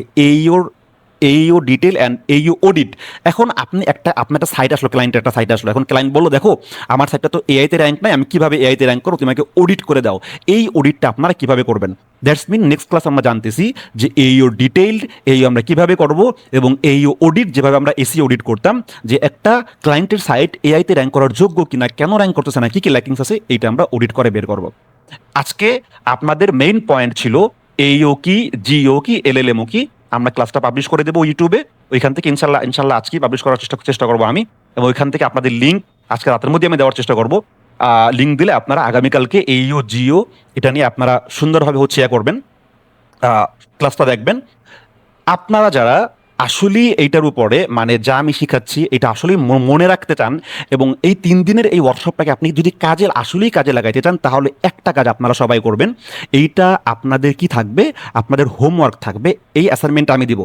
এইও ডিটেল অ্যান্ড এইও অডিট। এখন আপনার একটা সাইট আসলো, ক্লায়েন্টের একটা সাইট আসলো, এখন ক্লায়েন্ট বললো দেখো আমার সাইটটা তো এআইতে র্যাঙ্ক নাই, আমি কিভাবে এআইতে র্যাঙ্ক করবো, তুমি আমাকে অডিট করে দাও। এই অডিটটা আপনারা কিভাবে করবেন, দ্যাটস মিন নেক্সট ক্লাস আমরা জানতেছি যে এইও ডিটেইলড এইও আমরা কিভাবে করব, এবং এইও অডিট যেভাবে আমরা এসি অডিট করতাম, যে একটা ক্লায়েন্টের সাইট এআইতে র্যাঙ্ক করার যোগ্য কিনা, কেন র্যাঙ্ক করতেছে না, কি কি ল্যাকিংস আছে, এইটা আমরা অডিট করে বের করব। আজকে আপনাদের মেইন পয়েন্ট ছিল এইও কি, জিও কি, এলএলএমও কি। আমরা ক্লাসটা পাবলিশ করে দেবো ইউটিউবে, ওইখান থেকে ইনশাল্লাহ আজকেই পাবলিশ করার চেষ্টা করবো আমি, এবং ওইখান থেকে আপনাদের লিঙ্ক আজকে রাতের মধ্যে আমি দেওয়ার চেষ্টা করবো। লিঙ্ক দিলে আপনারা আগামীকালকে এইও জিও এটা নিয়ে আপনারা সুন্দরভাবে ইয়ে করবেন, ক্লাসটা দেখবেন। আপনারা যারা আসলেই এইটার উপরে মানে যা আমি শিখাচ্ছি এটা আসলেই মনে রাখতে চান, এবং এই 3 দিনের এই ওয়ার্কশপটাকে আপনি যদি আসলেই কাজে লাগাইতে চান, তাহলে একটা কাজ আপনারা সবাই করবেন। এইটা আপনাদের কি থাকবে, আপনাদের হোমওয়ার্ক থাকবে। এই অ্যাসাইনমেন্ট আমি দিব,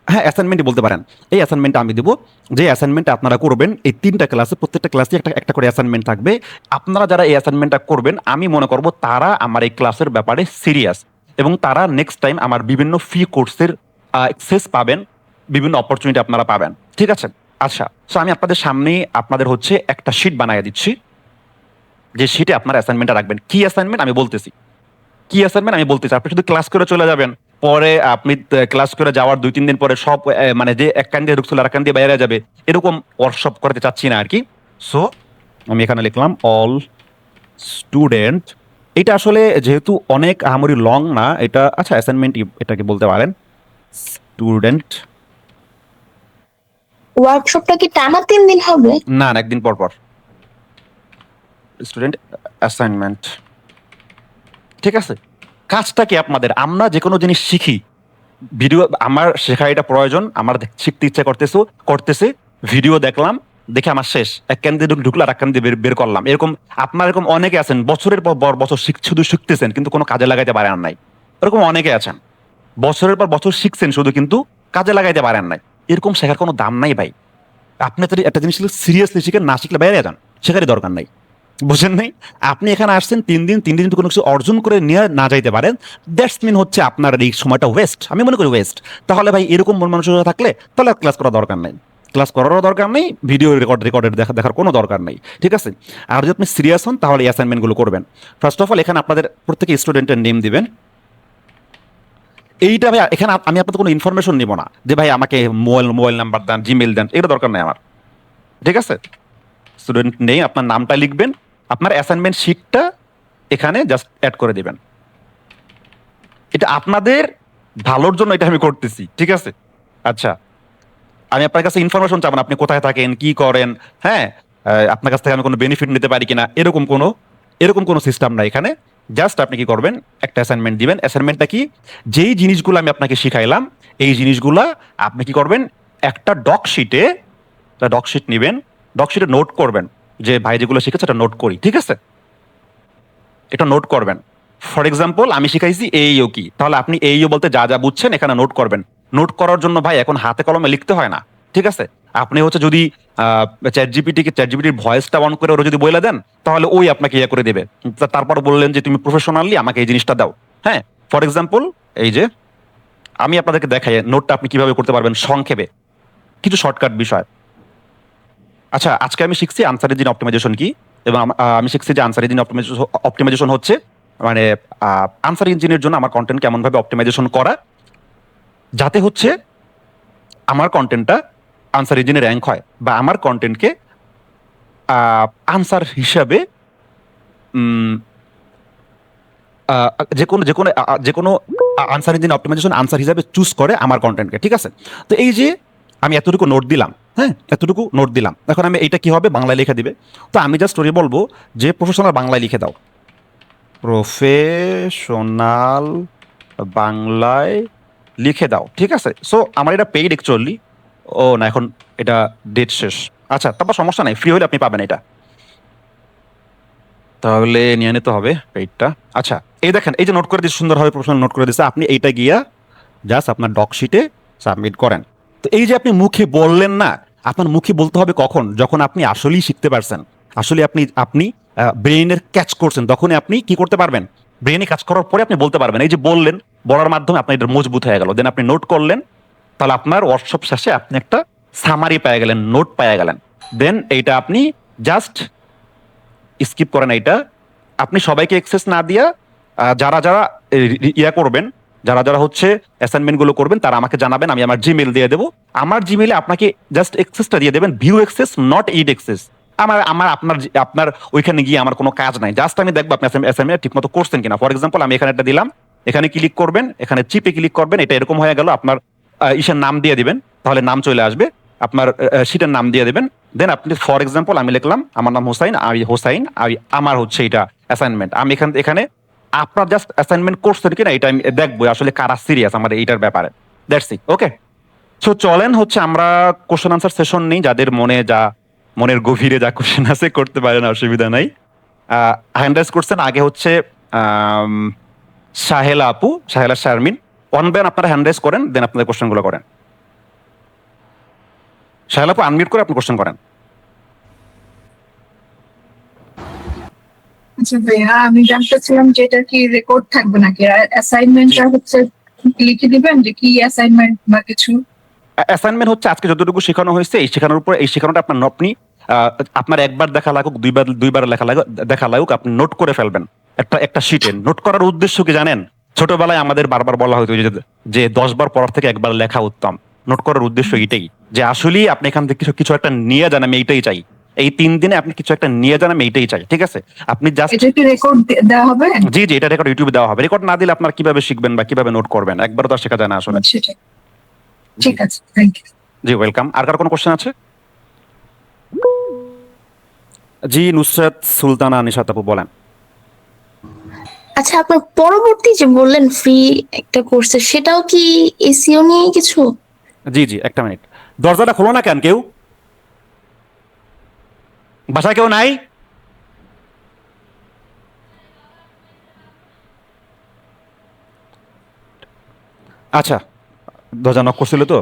হ্যাঁ অ্যাসাইনমেন্টই বলতে পারেন, এই অ্যাসাইনমেন্ট আমি দিব, যে অ্যাসাইনমেন্ট আপনারা করবেন এই 3টা ক্লাসে, প্রত্যেকটা ক্লাসে একটা একটা করে অ্যাসাইনমেন্ট থাকবে। আপনারা যারা এই অ্যাসাইনমেন্টটা করবেন আমি মনে করব তারা আমার এই ক্লাসের ব্যাপারে সিরিয়াস, এবং তারা নেক্সট টাইম আমার বিভিন্ন ফ্রি কোর্সের অ্যাক্সেস পাবেন, বিভিন্ন অপরচুনিটি আপনারা পাবেন, ঠিক আছে? আচ্ছা, সো আমি আপনাদের সামনেই আপনাদের হচ্ছে একটা শিট বানিয়ে দিচ্ছি, যে শিটে আপনারা অ্যাসাইনমেন্টটা রাখবেন। কি অ্যাসাইনমেন্ট আমি বলতেছি, কি অ্যাসাইনমেন্ট আমি বলতেছি, আপনি শুধু ক্লাস করে চলে যাবেন, পরে আপনি ক্লাস করে যাওয়ার 2-3 দিন পরে সব মানে যে এক কান দিয়ে ঢুকছিল আর এক কান দিয়ে বাইরে যাবে, এরকম ওয়ার্কশপ করতে চাচ্ছি না আর কি। সো আমি এখানে লিখলাম অল স্টুডেন্ট। এটা আসলে যেহেতু অনেক আহামরি লং না এটা, আচ্ছা অ্যাসাইনমেন্ট এটাকে বলতে পারেন, স্টুডেন্ট। ওয়ার্কশপটা কি টানা 3 দিন হবে? না, একদিন পর পর। স্টুডেন্ট অ্যাসাইনমেন্ট, ঠিক আছে? কাজটা কি আপনাদের, আমরা যে কোনো জিনিস শিখি, ভিডিও আমার শেখা এটা প্রয়োজন, আমার শিখতে ইচ্ছা করতেছে, ভিডিও দেখলাম, দেখে আমার শেষ, এক কান দিয়ে ঢুকলো আর এক কান দিয়ে বের করলাম, এরকম এরকম অনেকে আছেন বছরের পর বছর শুধু শিখতেছেন কিন্তু কোনো কাজে লাগাইতে পারেন নাই। এরকম অনেকে আছেন বছরের পর বছর শিখছেন শুধু কিন্তু কাজে লাগাইতে পারেন নাই। এরকম শেখার কোনো দাম নাই ভাই। আপনি যদি একটা জিনিস সিরিয়াসলি শিখেন, না শিখলে বাইরে যান, শেখারই দরকার নাই, বুঝেন নাই? আপনি এখানে আসছেন 3 দিন যদি কোনো কিছু অর্জন করে নিয়ে না যাইতে পারেন, দ্যাটস মিন হচ্ছে আপনার এই সময়টা ওয়েস্ট, আমি মনে করি ওয়েস্ট। তাহলে ভাই এরকম মন মানসিকতা থাকলে তাহলে ক্লাস করার দরকার নাই, ক্লাস করারও দরকার নেই, ভিডিও রেকর্ডের দেখার কোনো দরকার নেই, ঠিক আছে? আর যদি আপনি সিরিয়াস হন তাহলে এই অ্যাসাইনমেন্টগুলো করবেন। ফার্স্ট অফ অল এখানে আপনাদের প্রত্যেকে স্টুডেন্টের নেম দিবেন। এইটা ভাই এখানে আমি আপনাদের কোনো ইনফরমেশন নিব না যে ভাই আমাকে মোবাইল নাম্বার দেন, জিমেল দেন, এটা দরকার নেই আমার, ঠিক আছে? স্টুডেন্ট নেই, আপনার নামটা লিখবেন, আপনার অ্যাসাইনমেন্ট শিটটা এখানে জাস্ট অ্যাড করে দিবেন। এটা আপনাদের ভালোর জন্য এটা আমি করতেছি, ঠিক আছে? আচ্ছা, আমি আপনার কাছে ইনফরমেশন চাবো না, আপনি কোথায় থাকেন, কি করেন, হ্যাঁ আপনার কাছ থেকে আমি কোনো বেনিফিট নিতে পারি কিনা, এরকম কোনো সিস্টেম নাই এখানে। জাস্ট আপনি কি করবেন, একটা অ্যাসাইনমেন্ট দিবেন। অ্যাসাইনমেন্টটা কি, যেই জিনিসগুলো আমি আপনাকে শিখাইলাম এই জিনিসগুলা আপনি কি করবেন, একটা ডকশিট নেবেন, ডকশিটে নোট করবেন যে ভাই যেগুলো শিখেছে এটা নোট করি, ঠিক আছে? এটা নোট করবেন। ফর এক্সাম্পল আমি শিখাইছি এইও কি, তাহলে আপনি এইও বলতে যা যা বুঝছেন এখানে নোট করবেন। নোট করার জন্য ভাই এখন হাতে কলমে লিখতে হয় না, ঠিক আছে? আপনি হচ্ছে যদি চ্যাট জিপিটির ভয়েসটা অন করে ওরা যদি বলে দেন তাহলে ওই আপনাকে ইয়ে করে দেবে। তারপর বললেন যে তুমি প্রফেশনালি আমাকে এই জিনিসটা দাও, হ্যাঁ? ফর এক্সাম্পল এই যে আমি আপনাদেরকে দেখাই নোটটা আপনি কিভাবে করতে পারবেন সংক্ষেপে, কিছু শর্টকাট বিষয়। আচ্ছা, আজকে আমি শিখছি আনসার ইঞ্জিন অপটিমাইজেশন কি, এবং আমি শিখছি যে আনসার ইঞ্জিন অপটিমাইজেশন হচ্ছে মানে আনসার ইঞ্জিনের জন্য আমার কন্টেন্ট কেমন ভাবে অপটিমাইজেশন করা যাতে হচ্ছে আমার কন্টেন্টটা আনসার ইঞ্জিনে র্যাঙ্ক হয়, বা আমার কন্টেন্টকে আনসার হিসাবে যে কোনো আনসার ইঞ্জিন অপটিমাইজেশন আনসার হিসাবে চুজ করে আমার কন্টেন্টকে, ঠিক আছে? তো এই যে আমি এতটুকু নোট দিলাম, হ্যাঁ, এতটুকু নোট দিলাম, এখন আমি এইটা কি হবে, বাংলায় লিখে দিবে। তো আমি জাস্ট স্টোরি বলবো যে প্রফেশনাল বাংলায় লিখে দাও, প্রফেশনাল বাংলায় লিখে দাও, ঠিক আছে? সো আমার এটা পেইড অ্যাকচুয়ালি, ও না এখন এটা ডেট শেষ। আচ্ছা, তারপর সমস্যা নাই, ফ্রি হলে আপনি পাবেন এটা, তাহলে নিয়ে নিতে হবে পেইডটা। আচ্ছা, এই দেখেন, এই যে নোট করে দিচ্ছে সুন্দরভাবে, প্রফেশনাল নোট করে দিচ্ছে, আপনি এইটা গিয়া জাস্ট আপনার ডক শিটে সাবমিট করেন। তো এই যে আপনি মুখে বললেন না, আপনার মুখে বলতে হবে কখন, যখন আপনি আসলেই শিখতে পারছেন, আসলে আপনি আপনি ব্রেইনের ক্যাচ করছেন, তখনই আপনি কি করতে পারবেন, ব্রেইনে কাজ করার পরে আপনি বলতে পারবেন। এই যে বললেন, বলার মাধ্যমে আপনার এটা মজবুত হয়ে গেল, দেন আপনি নোট করলেন, তাহলে আপনার ওয়ার্কশপ শেষে আপনি একটা সামারি পেয়ে গেলেন, নোট পেয়ে গেলেন। দেন এইটা আপনি জাস্ট স্কিপ করেন, এইটা আপনি সবাইকে অ্যাক্সেস না দিয়া যারা যারা ইয়া করবেন, যারা যারা হচ্ছে অ্যাসাইনমেন্ট গুলো করবেন, তারা আমাকে জানাবেন, আমি আমার জিমেল দিয়ে দেবো। আমার জিমেলে আপনাকে জাস্ট অ্যাক্সেসটা দিয়ে দেবেন, ভিউ অ্যাক্সেস, নট ইড অ্যাক্সেস। আমার আমার আপনার আপনার ওইখানে গিয়ে আমার কোনো কাজ নাই, জাস্ট আমি দেখবো আপনি অ্যাসাইনমেন্ট ঠিক মতো করছেন কিনা। ফর এক্সাম্পল, আমি এখানে একটা দিলাম, এখানে ক্লিক করবেন, এখানে চিপে ক্লিক করবেন, এটা এরকম হয়ে গেল, আপনার ইসের নাম দিয়ে দিবেন, তাহলে নাম চলে আসবে, আপনার শিটের নাম দিয়ে দেবেন। দেন আপনি ফর এক্সাম্পল আমি লিখলাম আমার নাম হোসাইন, আমি আমার হচ্ছে এটা অ্যাসাইনমেন্ট, আমি এখানে আপনার জাস্ট অ্যাসাইনমেন্ট করছেন কিনা এটা আমি দেখবো, আসলে কারা সিরিয়াস আমাদের এইটার ব্যাপারে। That's it, okay. সো চলেন হচ্ছে আমরা কোশ্চেন আনসার সেশন নেই, যাদের মনের গভীরে যা কোশ্চেন আছে করতে পারেন, অসুবিধা নাই। হ্যান্ড রাইজ করছেন আগে হচ্ছে সাহেলা আপু, সাহেলা শারমিন, ওয়ান বাই আপনারা হ্যান্ড রাইজ করেন, দেন আপনাদের কোশ্চেনগুলো করেন। সাহেলা আপু আনমিউট করে আপনি কোশ্চেন করেন। আচ্ছা ভাইয়া, আমি জানতে চাচ্ছিলাম যে এটা কি রেকর্ড থাকবে নাকি, অ্যাসাইনমেন্টটা হচ্ছে লিখে দিবেন যে কি অ্যাসাইনমেন্ট বা কিছু? অ্যাসাইনমেন্ট হচ্ছে আজকে যতটুকু শেখানো হয়েছে, এই শেখানোর উপর, এই শেখানোটা আপনি আপনার একবার দেখা লাগুক, দুইবার দেখা লাগুক, আপনি নোট করে ফেলবেন একটা শিটে। নোট করার উদ্দেশ্য কি জানেন? ছোটবেলায় আমাদের বারবার বলা হতো যে 10 বার পড়ার থেকে একবার লেখা উত্তম। নোট করার উদ্দেশ্য এটাই, যে আসলেই আপনি এখান থেকে কিছু একটা নিয়ে যান, আমি এইটাই চাই। এই 3 দিনে আপনি কিছু একটা নিয়ে যান, আমি এইটাই চাই, ঠিক আছে? আপনি জাস্ট, এটা কি রেকর্ড দেওয়া হবে? জি জি, এটা রেকর্ড ইউটিউবে দেওয়া হবে। রেকর্ড না দিলে আপনার কিভাবে শিখবেন বা কিভাবে নোট করবেন, একবার তো আর শেখা যায় না আসলে। সেটা ঠিক আছে, থ্যাংক ইউ। জি, ওয়েলকাম। আর কার কোনো কোশ্চেন আছে? জি, নুসরাত সুলতানা নিশাত আপু বলেন। আচ্ছা, আপনার পরবর্তী যে বললেন ফ্রি একটা কোর্সে, সেটাও কি এসিও নিয়ে কিছু? জি জি, একটা মিনিট, দরজাটা খোলো না কেন? কেউ বাসায় কেউ নাই? আচ্ছা, দরজা নক করছিল তো।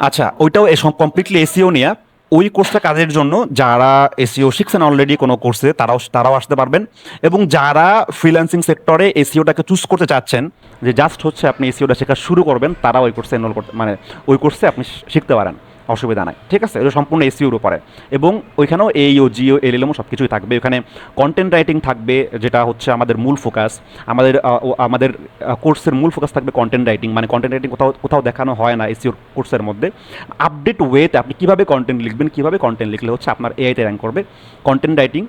আচ্ছা, ওইটাও কমপ্লিটলি এসিও নিয়ে, ওই কোর্সটা কাজের জন্য যারা এসিও শিখছেন অলরেডি কোনো কোর্সে, তারাও আসতে পারবেন। এবং যারা ফ্রিল্যান্সিং সেক্টরে এসিওটাকে চুজ করতে চাচ্ছেন, যে জাস্ট হচ্ছে আপনি এসিওটা শেখা শুরু করবেন, তারা ওই কোর্সে এনরোল করতে, মানে ওই কোর্সে আপনি শিখতে পারেন, অসুবিধা নাই, ঠিক আছে? এটা সম্পূর্ণ এসিওর উপরে। এবং ওইখানেও এইও জিও এলএলএমও সব কিছুই থাকবে। ওখানে কন্টেন্ট রাইটিং থাকবে, যেটা হচ্ছে আমাদের মূল ফোকাস। আমাদের কোর্সের মূল ফোকাস থাকবে কন্টেন্ট রাইটিং, মানে কন্টেন্ট রাইটিং কোথাও কোথাও দেখানো হয় না এসিওর কোর্সের মধ্যে। আপডেট ওয়েতে আপনি কীভাবে কন্টেন্ট লিখবেন, কীভাবে কন্টেন্ট লিখলে হচ্ছে আপনার এআইতে র্যাঙ্ক করবে। কন্টেন্ট রাইটিং,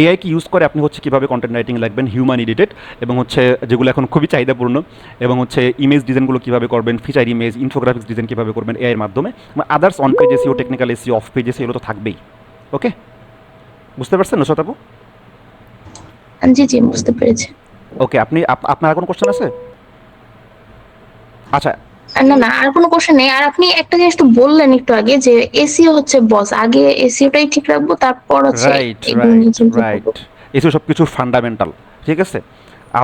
এআইকে ইউজ করে আপনি হচ্ছে কীভাবে কন্টেন্ট রাইটিং লিখবেন, হিউম্যান এডিটেড, এবং হচ্ছে যেগুলো এখন খুবই চাহিদাপূর্ণ, এবং হচ্ছে ইমেজ ডিজাইনগুলো কীভাবে করবেন, ফিচার ইমেজ, ইনফোগ্রাফিক্স ডিজাইন কীভাবে করবেন এআইয়ের মাধ্যমে। Others on page SEO, technical SEO, of page SEO, এগুলো তো থাকবেই। ওকে, বুঝতে পারছেন নুসরাত আপু? জি জি, বুঝতে পেরেছি। ওকে, আপনার কোনো কোশ্চেন আছে? আচ্ছা, না না, আর কোনো কোশ্চেন নেই। আর আপনি একটা জিনিস তো বললেন একটু আগে যে এসিও হচ্ছে বস, আগে এসিওটাই ঠিক রাখবো, তারপর হচ্ছে রাইট এগুলো নিয়ে রাইট চিন্তা রাইট, করবো। এসব সব কিছুর ফান্ডামেন্টাল, ঠিক আছে?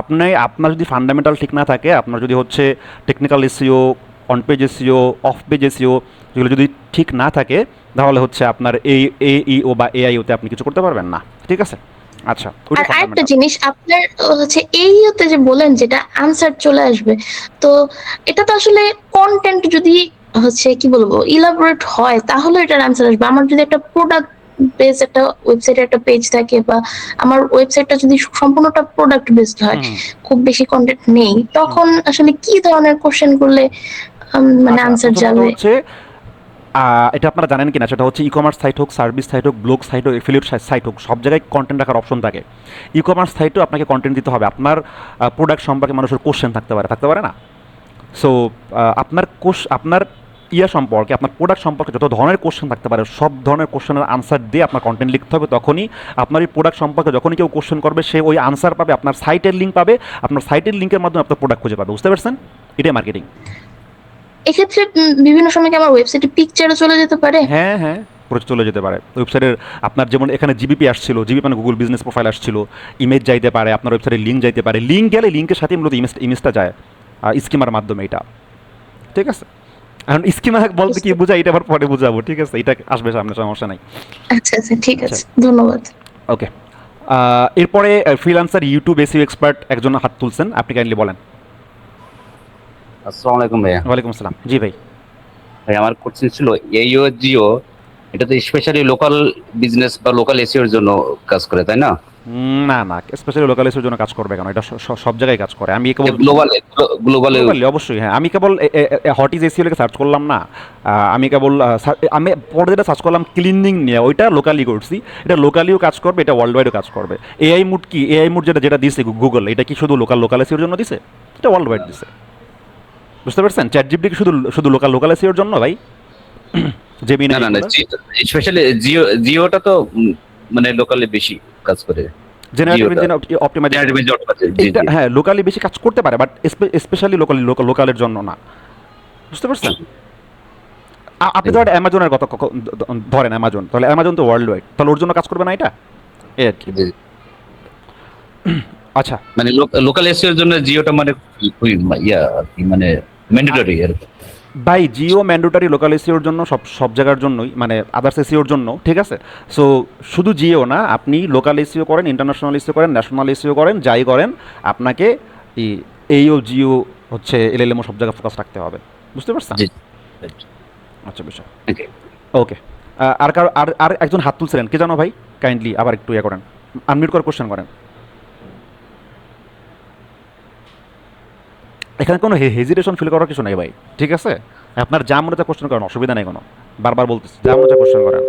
আপনার যদি ফান্ডামেন্টাল ঠিক না থাকে, আপনার যদি হচ্ছে technical SEO, on page SEO, of page SEO, যেগুলো যদি ঠিক না থাকে, তাহলে হচ্ছে আপনার এই এইও বা এআইওতে আপনি কিছু করতে পারবেন না, ঠিক আছে? আচ্ছা, আর ওইটা আরেকটা ফান্ডামেন্টাল। জিনিস, আপনার হচ্ছে এইতে যে বলেন যেটা আনসার চলে আসবে, তো এটা তো আসলে কন্টেন্ট যদি হচ্ছে কি বলবো ইলাবোরেট হয়, তাহলে এটার আনসার আসবে। আমার যদি একটা প্রোডাক্ট বেস, একটা ওয়েবসাইটের একটা পেজ থাকে, বা আমার ওয়েবসাইটটা যদি সম্পূর্ণটা প্রোডাক্ট বেসড হয়, হুম। খুব বেশি কন্টেন্ট নেই, তখন আসলে কি ধরনের কোশ্চেন করলে মানে আচ্ছা, আনসার প্রথমত যাবে? হচ্ছে এটা আপনারা জানেন কিনা, সেটা হচ্ছে ই কমার্স সাইট হোক, সার্ভিস সাইট হোক, ব্লগ সাইট হোক, এফিলিয়েট সাইট হোক, সব জায়গায় কন্টেন্ট রাখার অপশন থাকে। ই কমার্স সাইটেও আপনাকে কন্টেন্ট দিতে হবে, আপনার প্রোডাক্ট সম্পর্কে মানুষের কোশ্চেন থাকতে পারে না? সো আপনার সম্পর্কে, আপনার প্রোডাক্ট সম্পর্কে যত ধরনের কোশ্চেন থাকতে পারে, সব ধরনের কোশ্চেনের আনসার দিয়ে আপনার কন্টেন্ট লিখতে হবে। তখনই আপনার এই প্রোডাক্ট সম্পর্কে যখনই কেউ কোশ্চেন করবে, সে ওই আনসার পাবে, আপনার সাইটের লিঙ্ক পাবে, আপনার সাইটের লিঙ্কের মাধ্যমে আপনার প্রোডাক্ট খুঁজে পাবে। বুঝতে পারছেন? এটাই মার্কেটিং। এক্ষেত্রে বিভিন্ন সময় কি আমার ওয়েবসাইটে পিকচারও চলে যেতে পারে? হ্যাঁ হ্যাঁ, পুরো চলে যেতে পারে ওয়েবসাইটের। আপনার যেমন এখানে জিবিপি আসছিল, জিবিপি মানে গুগল বিজনেস প্রোফাইল আসছিল, ইমেজ যাইতে পারে, আপনার ওয়েবসাইটের লিঙ্ক যাইতে পারে। লিঙ্ক গেলে লিঙ্কের সাথে মূলত ইমেজটা যায় স্কিমার মাধ্যমে। এটা ঠিক আছে? এখন স্কিমা বলতে কি বোঝায় এটা আবার পরে বুঝাবো, ঠিক আছে? এটা আসবে সামনে, সমস্যা নাই। আচ্ছা আচ্ছা, ঠিক আছে, ধন্যবাদ। ওকে, এরপরে ফ্রিল্যান্সার ইউটিউব এসইও এক্সপার্ট একজন হাত তুলছেন, আপনি কাইন্ডলি বলেন। আসসালামু আলাইকুম ভাইয়া। ওয়ালাইকুম আসসালাম। জি ভাই। ভাই আমার কোশ্চেন ছিল এইও জিও, এটা তো স্পেশালি লোকাল বিজনেস বা লোকাল এসিওর জন্য কাজ করে, তাই না? না না, স্পেশালি লোকালাইজের জন্য কাজ করবে কেন? এটা সব জায়গায় কাজ করে। আমি কেবল গ্লোবালে অবশ্যই, হ্যাঁ। আমি কেবল হট ইজ এসইও লিখে সার্চ করলাম না। আমি কেবল আমি পরে যেটা সার্চ করলাম ক্লিনিং নিয়ে, ওইটা লোকালি করছি। এটা লোকালিও কাজ করবে, এটা ওয়ার্ল্ড ওয়াইডও কাজ করবে। এআই মুড কি, এআই মুড যেটা দিছে গুগল, এটা কি শুধু লোকাল এসইওর জন্য দিছে? এটা ওয়ার্ল্ড ওয়াইড দিছে। বুঝতে পারছেন? চ্যাট জিপিটি কি শুধু লোকাল এসইওর জন্য ভাই? জেমিনি না না না, স্পেশালি জিওটা তো মানে লোকালে বেশি কাজ করে। জেনারেটিভ ইঞ্জিন অপটিমাইজেশন, হ্যাঁ, লোকালি বেশি কাজ করতে পারে, বাট স্পেশালি লোকালের জন্য না। বুঝতে পারছেন? আপনি ধরেন অ্যামাজনের কথা ধরেন, অ্যামাজন, তাহলে অ্যামাজন তো ওয়ার্ল্ড ওয়াইড, তাহলে ওর জন্য কাজ করবে না এটা? এই আর কি। আচ্ছা, মানে লোকাল এসিওর জন্য জিওটা মানে ইয়া আর কি, মানে ম্যান্ডেটরি আর কি। বাই জিও ম্যান্ডেটরি লোকাল এসিওর জন্য, সব জায়গার জন্যই, মানে আদার্স এসিওর জন্য, ঠিক আছে? সো শুধু জিও না, আপনি লোকাল এসিও করেন, ইন্টারন্যাশনাল এসিও করেন, ন্যাশনাল এসিও করেন, যাই করেন, আপনাকে এইও জিও হচ্ছে এলএলএমও সব জায়গায় ফোকাস রাখতে হবে। বুঝতে পারছেন? আচ্ছা, বিষয় ওকে। আর একজন হাত তুলছিলেন, কে জানো ভাই? কাইন্ডলি আবার একটু ইয়ে করেন, আনমিউট করে কোশ্চেন করেন। এখানে কোনো হেজিটেশন ফিল করার কিছু নাই ভাই, ঠিক আছে? আপনার যা মনে হয় কোশ্চেন করেন, অসুবিধা নেই কোনো। বারবার বলতেছি, যা মনে হয় কোশ্চেন করেন।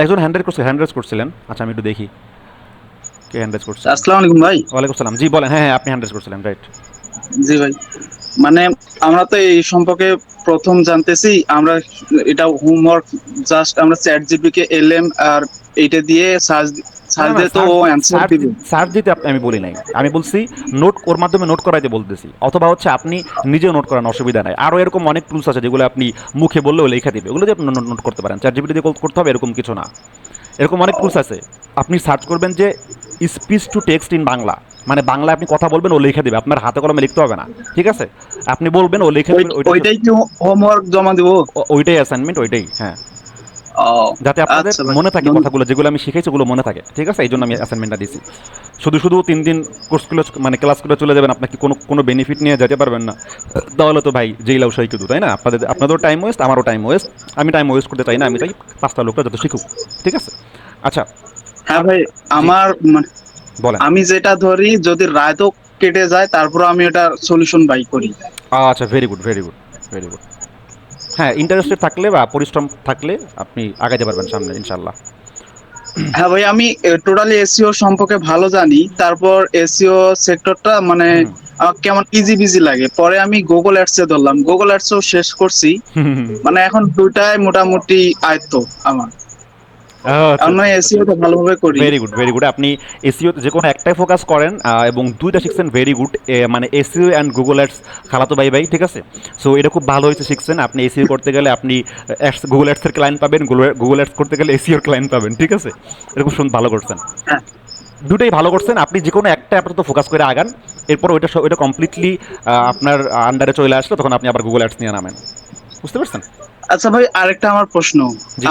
একজন হ্যান্ড রেজ করছিলেন। আচ্ছা, আমি একটু দেখি কে হ্যান্ড রেজ করছে। আসসালামু আলাইকুম ভাই। ওয়ালাইকুম আসসালাম। জি বলেন। হ্যাঁ হ্যাঁ, আপনি হ্যান্ড রেজ করছিলেন, রাইট। জি ভাই, মানে আমরা তো এই সম্পর্কে প্রথম জানতেছি। আমরা এটা হোমওয়ার্ক জাস্ট আমরা চ্যাট জিপি কে এলএম আর এইটা দিয়ে সার্চ দিয়ে তো ও অ্যানসার দিবে। সার্চ দিতে আমি বলি নাই, আমি বলছি নোট, ওর মাধ্যমে নোট করাইতে বলতেছি। অথবা হচ্ছে আপনি নিজেও নোট করান, অসুবিধা নাই। আরও এরকম অনেক টুলস আছে যেগুলো আপনি মুখে বললেও লেখা দিবে, ওগুলো দিয়ে আপনি নোট করতে পারেন। চ্যাট জিপিটি দিয়ে করতে হবে এরকম কিছু না। এরকম অনেক টুলস আছে। আপনি সার্চ করবেন যে speech to text in Bangla, মানে বাংলা আপনি কথা বলবেন, ও লিখে দেবে, আপনার হাতে কলমে লিখতে হবে না, ঠিক আছে? আপনি বলবেন, ও লিখে দেবে। ওইটাই কি হোমওয়ার্ক জমা দিব? ওইটাই অ্যাসাইনমেন্ট, ওইটাই, হ্যাঁ। যাতে আপনাদের আচ্ছা ভাই, মনে থাকে কথাগুলো, যেগুলো আমি শিখাইছি ওগুলো মনে থাকে, ঠিক আছে? এই জন্য আমি অ্যাসাইনমেন্টটা দিছি। শুধু 3 দিন কোর্সগুলো মানে ক্লাসগুলো চলে যাবেন, আপনাকে কোনো বেনিফিট নিয়ে যেতে পারবেন না, তাহলে তো ভাই যেই লাউ সেই কুদু, তাই না? আপনাদেরও টাইম ওয়েস্ট, আমারও টাইম ওয়েস্ট। আমি টাইম ওয়েস্ট করতে চাই না, আমি চাই 5টা লোকটা যত শিখুক, ঠিক আছে? আচ্ছা, হ্যাঁ ভাই, আমার বলেন। আমি যেটা ধরি, যদি রায়তো কেটে যায় তারপর আমি এটা সলিউশন বাই করি। আচ্ছা, very good, very good, very good. হ্যাঁ, ইন্টারেস্টেড থাকলে বা পরিশ্রম থাকলে আপনি আগাইতে পারবেন সামনে, ইনশাল্লাহ। হ্যাঁ ভাই, আমি টোটালি এসইও সম্পর্কে ভালো জানি। তারপর এসইও সেক্টরটা মানে আমার কেমন ইজি বিজি লাগে। পরে আমি গুগল অ্যাডস এ ধরলাম, গুগল অ্যাডসও শেষ করছি। মানে এখন দুইটাই মোটামুটি আয়ত্ত আমার। আমি এসইওটা ভালোভাবে করি। Very good, very good. আপনি এসইও যে কোনো একটাই ফোকাস করেন এবং দুইটা শিখছেন, ভেরি গুড। মানে এসইও অ্যান্ড গুগল অ্যাডস খালাতো ভাই ভাই, ঠিক আছে? সো এটা খুব ভালো হয়েছে, শিখছেন। আপনি এসইও করতে গেলে আপনি গুগল অ্যাডসের ক্লায়েন্ট পাবেন, গুগল অ্যাডস করতে গেলে এসইওর ক্লায়েন্ট পাবেন, ঠিক আছে? এটা খুব ভালো করছেন, হ্যাঁ। দুটোই ভালো করছেন। আপনি যে কোনো একটা আপাতত ফোকাস করে আগান, এরপর ওইটা কমপ্লিটলি আপনার আন্ডারে চলে আসলে তখন আপনি আবার গুগল অ্যাডস নিয়ে নামেন। বুঝতে পারছেন? আচ্ছা ভাই, আরেকটা আমার প্রশ্ন।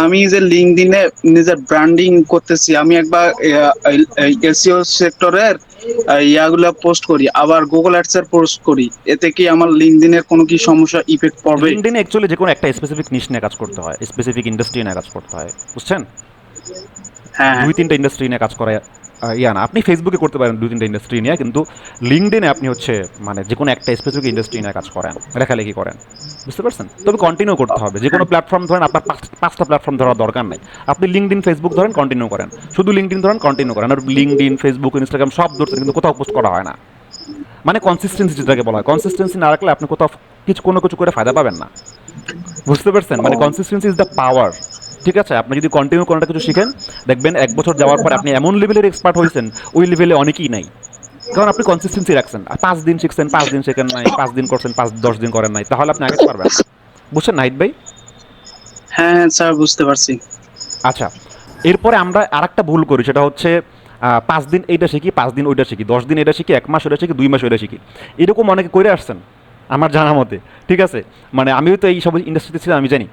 আমি যে লিঙ্কডইনে নিজের ব্র্যান্ডিং করতেছি, আমি একবার এসইও সেক্টরের ইয়াগুলো পোস্ট করি, আবার গুগল অ্যাডস এর পোস্ট করি, এতে কি আমার লিঙ্কডইনের কোনো কি সমস্যা ইফেক্ট পড়বে? লিঙ্কডইনে অ্যাকচুয়ালি যে কোনো একটা স্পেসিফিক নিশ নিয়ে কাজ করতে হয়, স্পেসিফিক ইন্ডাস্ট্রি নিয়ে কাজ করতে হয়, বুঝছেন? হ্যাঁ, 2-3টা ইন্ডাস্ট্রি নিয়ে কাজ করে ইয়া না, আপনি ফেসবুকে করতে পারেন 2-3টা ইন্ডাস্ট্রি নিয়ে, কিন্তু লিঙ্কডইনে আপনি হচ্ছে মানে যে কোনো একটা স্পেসিফিক ইন্ডাস্ট্রি নিয়ে কাজ করেন, লেখালেখি করেন, বুঝতে পারছেন? তবে কন্টিনিউ করতে হবে। যে কোনো প্ল্যাটফর্ম ধরেন, আপনার 5টা প্ল্যাটফর্ম ধরার দরকার নেই। আপনি লিঙ্কডইন, ফেসবুক ধরেন, কন্টিনিউ করেন। শুধু লিঙ্কডইন ধরেন, কন্টিনিউ করেন। আর লিঙ্কডইন, ফেসবুক, ইনস্টাগ্রাম সব ধরছেন, কিন্তু কোথাও পোস্ট করা হয় না। মানে কনসিস্টেন্সি যেটাকে বলা হয়, কনসিস্টেন্সি না রাখলে আপনি কোথাও কোনো কিছু করে ফায়দা পাবেন না, বুঝতে পারছেন? মানে কনসিস্টেন্সি ইজ দ্য পাওয়ার। ঠিক আছে, আপনি যদি কন্টিনিউ কোনটা কিছু শিখেন, দেখবেন 1 বছর যাওয়ার পর আপনি এমন লেভেলের এক্সপার্ট হয়েছেন, ওই লেভেলে অনেকেই নাই। কারণ আপনি কনসিস্টেন্সি রাখছেন। 5 দিন শিখছেন, 5 দিন শেখেন নাই, 5 দিন করছেন, 10 দিন করেন নাই, তাহলে আপনি আগে পারবেন না। বুঝছেন নাহিদ ভাই? হ্যাঁ হ্যাঁ স্যার, বুঝতে পারছি। আচ্ছা, এরপরে আমরা আরেকটা ভুল করি, সেটা হচ্ছে 5 দিন এইটা শিখি, 5 দিন ওইটা শিখি, 10 দিন এটা শিখি, 1 মাস ওইটা শিখি, 2 মাস ওইটা শিখি। এরকম অনেকে করে আসছেন আমার জানা মতে। ঠিক আছে, মানে আমিও তো এই সব ইন্ডাস্ট্রিতে ছিলাম, আমি জানি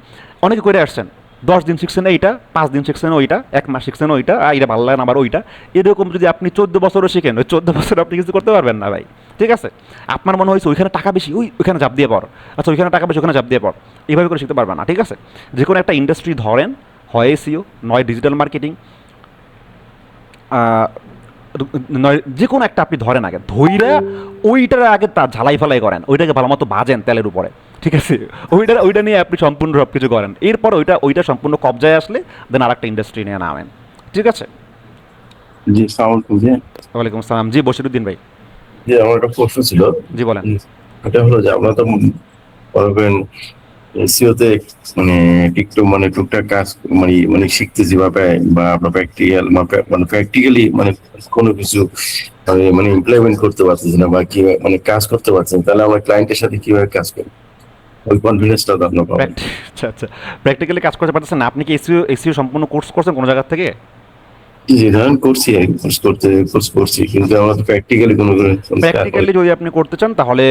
অনেকে করে আসছেন। 10 দিন শিখছেন এইটা, 5 দিন শিখছেন ওইটা, 1 মাস শিখছেন ওইটা, এটা ভালো লাগে না আবার ওইটা। এরকম যদি আপনি 14 বছরও শিখেন, ওই 14 বছর আপনি কিছু করতে পারবেন না ভাই। ঠিক আছে, আপনার মনে হয়েছে ওইখানে টাকা বেশি, ওইখানে চাপ দিয়ে পড়, আচ্ছা ওইখানে টাকা বেশি, ওখানে চাপ দিয়ে পড়, এইভাবে করে শিখতে পারবেন না। ঠিক আছে, যে কোনো একটা ইন্ডাস্ট্রি ধরেন, হয় এসইও, নয় ডিজিটাল মার্কেটিং, নয় যে কোনো একটা আপনি ধরেন, আগে ধইরা ওইটার আগে তার ঝালাই ফালাই করেন, ওইটাকে ভালো মতো ভাজেন তেলের উপরে। ঠিক আছে, ওইটা নিয়ে আপনি সম্পূর্ণ সব কিছু করেন। এরপর ওইটা সম্পূর্ণ কবজায় আসলে দেন আর একটা ইন্ডাস্ট্রি নিয়ে নামেন। ঠিক আছে? জি, সালাম আলাইকুম। জি, ওয়ালাইকুম আসসালাম। জি বশিরউদ্দিন ভাই। জি, আমার একটা প্রশ্ন ছিল। জি বলেন। এটা হলো যে আমরা তো মনে করেন এসইওতে মানে একটু মানে টুকটাক কাজ মানে শিখতেছি বা আপনার প্র্যাকটিক্যাল মানে প্র্যাকটিক্যালি মানে কোনো কিছু মানে ইমপ্লিমেন্ট করতে পারতেছি না বা কি মানে কাজ করতে পারছি না, তাহলে আমরা ক্লায়েন্টের সাথে কিভাবে কাজ করি? ওই কনফিডেন্সটা তো আপনার পাবেন। আচ্ছা আচ্ছা, প্র্যাকটিক্যালি কাজ করতে পারতেছেন না? আপনি কি এসইও সম্পূর্ণ কোর্স করছেন কোনো জায়গা থেকে? জি, ধরেন করছি আর কোর্স করছি, কিন্তু আমরা তো প্র্যাকটিক্যালি কোনো প্র্যাকটিক্যালি যদি আপনি করতে চান, তাহলে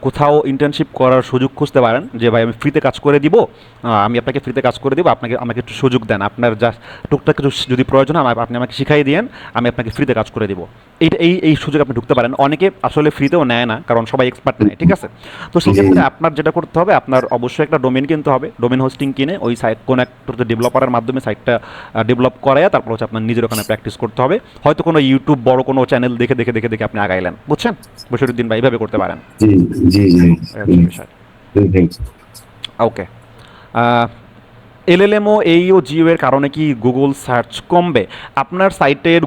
কোথাও ইন্টার্নশিপ করার সুযোগ খুঁজতে পারেন, যে ভাই আমি ফ্রিতে কাজ করে দিব, আমি আপনাকে ফ্রিতে কাজ করে দিব, আমাকে একটু সুযোগ দেন, আপনার যা টুকটাক কিছু যদি প্রয়োজন হয় আপনি আমাকে শিখাই দিয়েন, আমি আপনাকে ফ্রিতে কাজ করে দিব। এই সুযোগ আপনি ঢুকতে পারেন। অনেকে আসলে ফ্রিতেও নেয় না, কারণ সবাই এক্সপার্ট নেয়। ঠিক আছে, তো সেক্ষেত্রে আপনার যেটা করতে হবে, আপনার অবশ্যই একটা ডোমেন কিনতে হবে। ডোমেন হোস্টিং কিনে ওই সাইট কোন একটা ডেভেলপারের মাধ্যমে সাইটটা ডেভেলপ করায়, তারপর হচ্ছে আপনার নিজের ওখানে প্র্যাকটিস করতে হবে। হয়তো কোনো ইউটিউব বড় কোনো চ্যানেল দেখে দেখে দেখে দেখে আপনি আগাইলেন, বুঝছেন বশিরউদ্দিন ভাই? এইভাবে করতে পারেন। জি জি জি, থ্যাংকস। ওকে, এলএলএমও এইও জিও এর কারণে কি গুগল সার্চ কমবে? আপনার সাইটের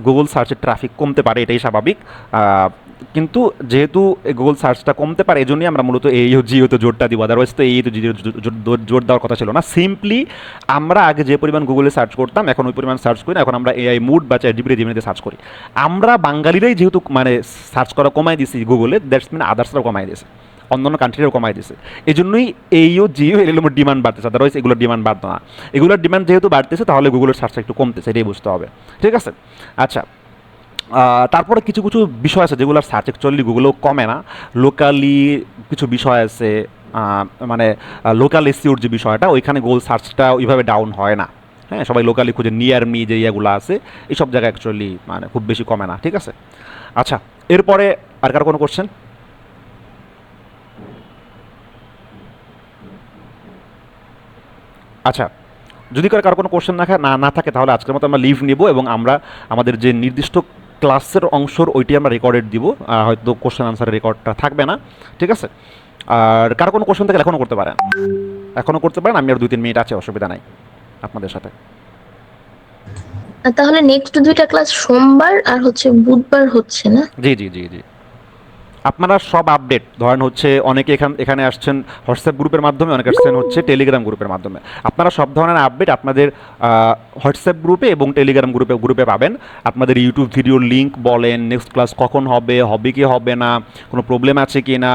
গুগল সার্চের ট্রাফিক কমতে পারে, এটাই স্বাভাবিক। কিন্তু যেহেতু গুগল সার্চটা কমতে পারে, এই জন্যই আমরা মূলত এইও জিওতে জোরটা দিব। আদারওয়াইজ তো এই তো জোর দেওয়ার কথা ছিল না। সিম্পলি আমরা আগে যে পরিমাণ গুগলে সার্চ করতাম, এখন ওই পরিমাণ সার্চ করি না। এখন আমরা এআই মুড বা চ্যাটজিপিটি সার্চ করি। আমরা বাঙালিরাই যেহেতু মানে সার্চ করা কমাই দিছি গুগলে, দ্যাটস মিন আদার্সরাও কমাই দিয়েছে, অন্যান্য কান্ট্রিরাও কমাই দিয়েছে। এই জন্যই এইও জিও এলএলএমের ডিমান্ড বাড়তেছে, আদারওয়াইজ এগুলোর ডিমান্ড বাড়তো না। এগুলোর ডিমান্ড যেহেতু বাড়তেছে, তাহলে গুগলের সার্চটা একটু কমতেছে, এটাই বুঝতে হবে। ঠিক আছে, আচ্ছা, তারপরে কিছু কিছু বিষয় আছে যেগুলোর সার্চ অ্যাকচুয়ালি গুগলেও কমে না। লোকালি কিছু বিষয় আছে, মানে লোকাল এসইওর যে বিষয়টা, ওইখানে গুগল সার্চটা ওইভাবে ডাউন হয় না। হ্যাঁ, সবাই লোকালি খুঁজে, নিয়ার মি যে ইয়েগুলো আছে, এইসব জায়গায় অ্যাকচুয়ালি মানে খুব বেশি কমে না। ঠিক আছে, আচ্ছা, এরপরে আর কার কোনো কোশ্চেন? আচ্ছা, যদি কারো কোনো কোশ্চেন না থাকে, তাহলে আজকের মতো আমরা লিভ নিব, এবং আমরা আমাদের যে নির্দিষ্ট ক্লাসের অংশর ওইটি আমরা রেকর্ডেড দিব। হয়তো কোশ্চেন আনসারের রেকর্ডটা থাকবে না। ঠিক আছে, আর কারো কোনো কোশ্চেন থাকলে এখনও করতে পারেন, আমি আর 2-3 মিনিট আছে, অসুবিধা নাই আপনাদের সাথে। তাহলে নেক্সট 2টা ক্লাস সোমবার আর হচ্ছে বুধবার হচ্ছে না? জি জি জি জি, আপনারা সব আপডেট ধরেন হচ্ছে অনেকে এখানে আসছেন হোয়াটসঅ্যাপ গ্রুপের মাধ্যমে, অনেকে আসছেন হচ্ছে টেলিগ্রাম গ্রুপের মাধ্যমে। আপনারা সব ধরনের আপডেট আপনাদের হোয়াটসঅ্যাপ গ্রুপে এবং টেলিগ্রাম গ্রুপে পাবেন। আপনাদের ইউটিউব ভিডিওর লিঙ্ক বলেন, নেক্সট ক্লাস কখন হবে কি হবে না, কোনো প্রবলেম আছে কি না,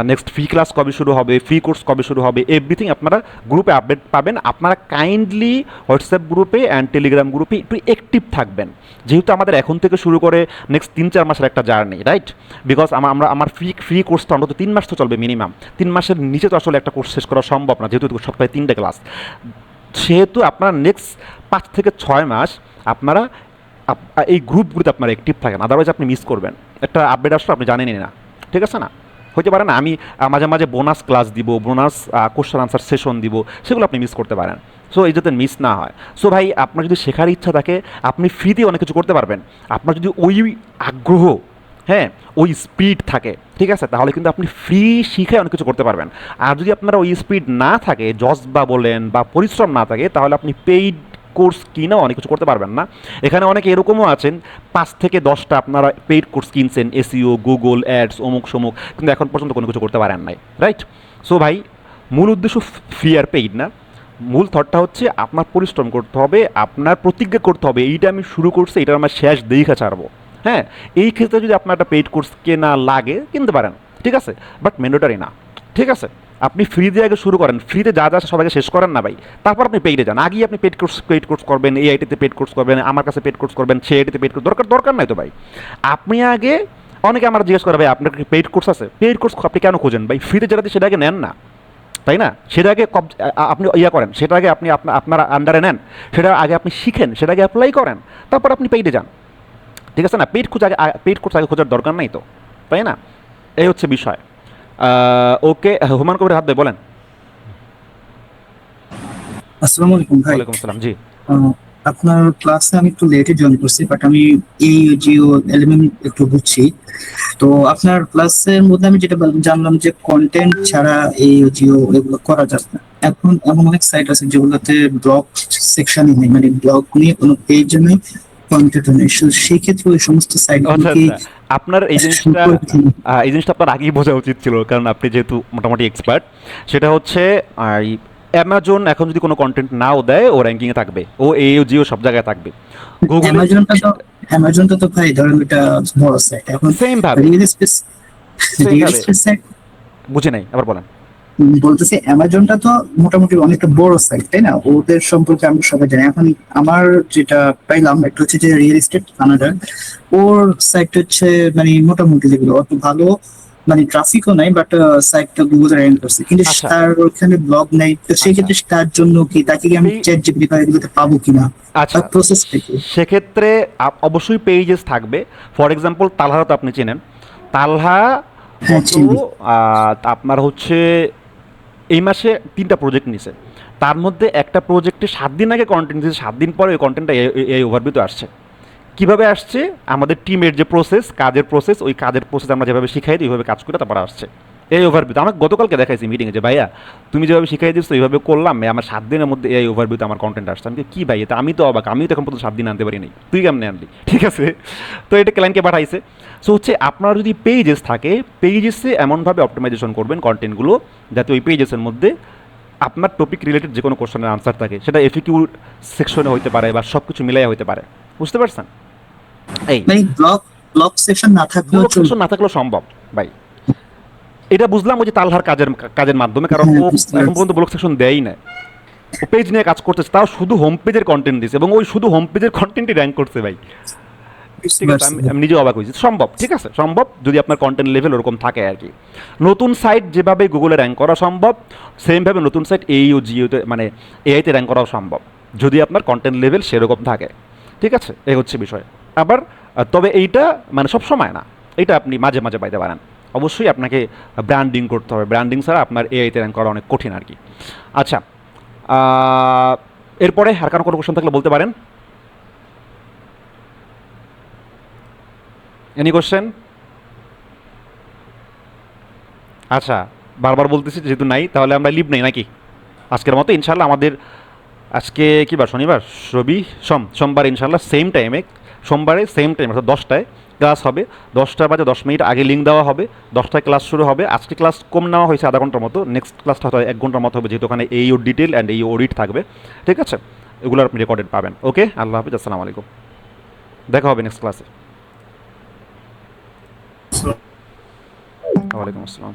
নেক্সট ফ্রি ক্লাস কবে শুরু হবে, ফ্রি কোর্স কবে শুরু হবে, এভরিথিং আপনারা গ্রুপে আপডেট পাবেন। আপনারা কাইন্ডলি হোয়াটসঅ্যাপ গ্রুপে অ্যান্ড টেলিগ্রাম গ্রুপে একটু অ্যাক্টিভ থাকবেন, যেহেতু আমাদের এখন থেকে শুরু করে নেক্সট 3-4 মাসের একটা জার্নি, রাইট? বিকজ আমার ফ্রি কোর্সটা অন্তত 3 মাস তো চলবে মিনিমাম। 3 মাসের নিচে তো আসলে একটা কোর্স শেষ করা সম্ভব না, যেহেতু সপ্তাহে 3টে ক্লাস। সেহেতু আপনারা নেক্সট 5 থেকে 6 মাস আপনারা এই গ্রুপগুলোতে আপনারা অ্যাক্টিভ থাকেন, আদারওয়াইজ আপনি মিস করবেন। একটা আপডেট আসলে আপনি জানেনই না। ঠিক আছে না? হতে পারে না আমি মাঝে মাঝে বোনাস ক্লাস দিব, বোনাস কোশ্চেন আনসার সেশন দিব, সেগুলো আপনি মিস করতে পারেন। সো এই যাতে মিস না হয়। সো ভাই আপনার যদি শেখার ইচ্ছা থাকে আপনি ফ্রিতে অনেক কিছু করতে পারবেন। আপনার যদি ওই আগ্রহ, হ্যাঁ, ওই স্পিড থাকে, ঠিক আছে, তাহলে কিন্তু আপনি ফ্রি শিখে অনেক কিছু করতে পারবেন। আর যদি আপনার ওই স্পিড না থাকে, জজবা বলেন বা পরিশ্রম না থাকে, তাহলে আপনি পেইড কোর্স কিনেও অনেক কিছু করতে পারবেন না। এখানে অনেকে এরকমও আছেন 5 থেকে 10টা আপনারা পেইড কোর্স কিনছেন, এসইও, গুগল অ্যাডস, অমুক সমুক, কিন্তু এখন পর্যন্ত কোনো কিছু করতে পারেন নাই, রাইট? সো ভাই মূল উদ্দেশ্য ফ্রি আর পেইড না, মূল থটটা হচ্ছে আপনার পরিশ্রম করতে হবে, আপনার প্রতিজ্ঞা করতে হবে এইটা আমি শুরু করছি, এটা আমার শেষ দেখা ছাড়বো। হ্যাঁ, এই ক্ষেত্রে যদি আপনার একটা পেইড কোর্স কেনা লাগে কিনতে পারেন, ঠিক আছে, বাট ম্যান্ডেটরি না, ঠিক আছে? আপনি ফ্রি দিয়ে আগে শুরু করেন, ফ্রিতে যা যা সবাইকে শেষ করেন না ভাই, তারপর আপনি পেইডে যান। আগেই আপনি পেইড কোর্স করবেন, এই আইটিতে পেইড কোর্স করবেন, আমার কাছে পেইড কোর্স করবেন, সেই আইটিতে পেইড কোর্স দরকার নাই তো ভাই। আপনি আগে, অনেকে আমার জিজ্ঞেস করে ভাই আপনার কি পেইড কোর্স আছে? পেইড কোর্স আপনি কেন খোঁজেন ভাই? ফ্রিতে যেটা সেটা আগে নেন না, তাই না? সেটা আগে আপনি করেন, সেটা আগে আপনি আপনার আন্ডারে নেন, সেটা আগে আপনি শিখেন, সেটা আগে অ্যাপ্লাই করেন, তারপর আপনি পেইডে যান, ঠিক আছে না? পেইড কোর্স আগে খোঁজার দরকার নাই তো, তাই না? এই হচ্ছে বিষয়। ওকে, হুমায়ুন কবির হাত দেয়, বলেন। আসসালামু আলাইকুম ভাই। ওয়ালাইকুম আসসালাম। জি, আপনার ক্লাসে আমি একটু লেটে জয়েন করছি, বাট আমি এই জিও এলিমেন্ট একটু বুঝছি। তো আপনার ক্লাসের মধ্যে আমি যেটা জানলাম যে কন্টেন্ট ছাড়া এই জিও এগুলো করা যাবে না। এখন এমন অনেক সাইট আছে যেগুলোতে ব্লগ সেকশনই নেই, মানে ব্লগ নিয়ে কোনো পেজ নেই, কন্টেন্ট নেই। সেই ক্ষেত্রে ওই সমস্ত আচ্ছা সাইটগুলোকে আচ্ছা, আপনার এই জিনিসটা আপনার আগেই বোঝা উচিত ছিল, কারণ আপনি যেহেতু মোটামুটি এক্সপার্ট। সেটা হচ্ছে অ্যামাজন এখন যদি কোনো কন্টেন্ট নাও দেয়, ও র্যাঙ্কিংয়ে থাকবে, ও এই জিও সব জায়গায় থাকবে। গুগল অ্যামাজনটা তো ভাই ধরেন এটা বড় সাইট। এখন সেম ভাবে রিয়েল স্পেস সাইট বুঝে নাই, আবার বলেন। বলতেছি অ্যামাজনটা তো মোটামুটি অনেকটা বড় সাইট, তাই না? ওদের সম্পর্কে আমরা সবাই জানি। এখন আমার যেটা পাইলাম একটা হচ্ছে যে রিয়েল এস্টেট কানাডা, ওর সাইট হচ্ছে মানে মোটামুটি যেগুলো অত ভালো, মানে ট্রাফিকও নাই, বাট সাইটটা গুগলে র্যাঙ্ক করছে, কিন্তু আচ্ছা তার ওখানে ব্লগ নাই। তো সেই আচ্ছা ক্ষেত্রে তার জন্য কি তাকে কি আমি চ্যাট জিপিটি বা এগুলোতে পাবো কিনা, আচ্ছা, তার প্রসেসটা কি? সেক্ষেত্রে অবশ্যই পেজেস থাকবে। ফর এক্সাম্পল তালহা তো আপনি চেনেন, তালহা হ্যাঁ, গত চিনি। আপনার হচ্ছে এই মাসে 3টা প্রজেক্ট নিছে, তার মধ্যে একটা প্রজেক্টে 7 দিন আগে কন্টেন্ট দিয়েছে, 7 দিন পরে ওই কন্টেন্টটা এই ওভারভিউতে আসছে। কিভাবে আসছে? আমাদের টিমের যে প্রসেস, কাজের প্রসেস, ওই কাজের প্রসেস আমরা যেভাবে শিখাই দিই ওইভাবে কাজ করে তারপর আসছে এই ওভারভিউতে। আমাকে গতকালকে দেখাইছি মিটিংয়ে যে ভাইয়া তুমি যেভাবে শিখাই দিচ্ছ এইভাবে করলাম, আমার 7 দিনের মধ্যে এই ওভারভিউতে আমার কন্টেন্ট আসছে। আমি কি ভাই, এটা আমি তো অবাক, আমিও তো এখন পর্যন্ত 7 দিন আনতে পারি নাই, তুই কেমনে আনলি? ঠিক আছে, তো এটা ক্লায়েন্টকে পাঠাইছে। সো হচ্ছে আপনার যদি পেজেস থাকে, পেজেসে এমনভাবে অপটিমাইজেশন করবেন কন্টেন্টগুলো যাতে ওই পেজেসের মধ্যে আপনার টপিক রিলেটেড যে কোনো কোশ্চেনের আনসার থাকে, সেটা এফিকিউ সেকশনে হতে পারে বা সব কিছু মিলাই হতে পারে, বুঝতে পারছেন? এই মানে ব্লগ সেকশন না থাকলেও ব্লক সেকশন না থাকলেও সম্ভব ভাই, এটা বুঝলাম ওই যে তালহার কাজের মাধ্যমে, কারণ হ্যাঁ, ও বুঝতে এখন পারছি। পর্যন্ত ব্লক সেকশন দেয়ই না, ও পেজ নিয়ে কাজ করতেছে, তাও শুধু হোম পেজের কন্টেন্ট দিছে এবং ওই শুধু হোম পেজের কন্টেন্টই র্যাঙ্ক করছে ভাই। ঠিক আছে, আমি নিজে অবাক হয়েছি। সম্ভব, ঠিক আছে, সম্ভব যদি আপনার কন্টেন্ট লেভেল ওরকম থাকে আর কি। নতুন সাইট যেভাবে গুগলে র্যাঙ্ক করা সম্ভব, সেমভাবে নতুন সাইট এই ও জিওতে মানে এআইতে র্যাঙ্ক করাও সম্ভব যদি আপনার কন্টেন্ট লেভেল সেরকম থাকে, ঠিক আছে? এই হচ্ছে বিষয়। আবার তবে এইটা মানে সব সময় না, এটা আপনি মাঝে মাঝে পাইতে পারেন। অবশ্যই আপনাকে ব্র্যান্ডিং করতে হবে, ব্র্যান্ডিং ছাড়া আপনার এআইতে র্যাঙ্ক করা অনেক কঠিন আর কি। আচ্ছা, এরপরে আর কারো কোনো কোশ্চেন থাকলে বলতে পারেন। Any question? আচ্ছা, বারবার বলতেছি যেহেতু নাই, তাহলে আমরা লিভ নেই নাকি আজকের মতো? ইনশাল্লাহ আমাদের আজকে কী বার? শনিবার, সোমবার ইনশাল্লাহ সেম টাইমে, সোমবারে সেম টাইম অর্থাৎ 10টায় ক্লাস হবে। 10টা বাজে 10 মিনিট আগে লিঙ্ক দেওয়া হবে, 10টায় ক্লাস শুরু হবে। আজকে ক্লাস কম নেওয়া হয়েছে, আধা ঘন্টার মতো। নেক্সট ক্লাসটা হয়তো 1 ঘন্টার মতো হবে, যেহেতু ওখানে এই ও ডিটেল অ্যান্ড এই অডিট থাকবে, ঠিক আছে? এগুলো আপনি রেকর্ডেড পাবেন। ওকে, আল্লাহ হাফিজ, আসসালামু আলাইকুম, দেখা হবে নেক্সট ক্লাসে। ওয়ালাইকুম আসসালাম।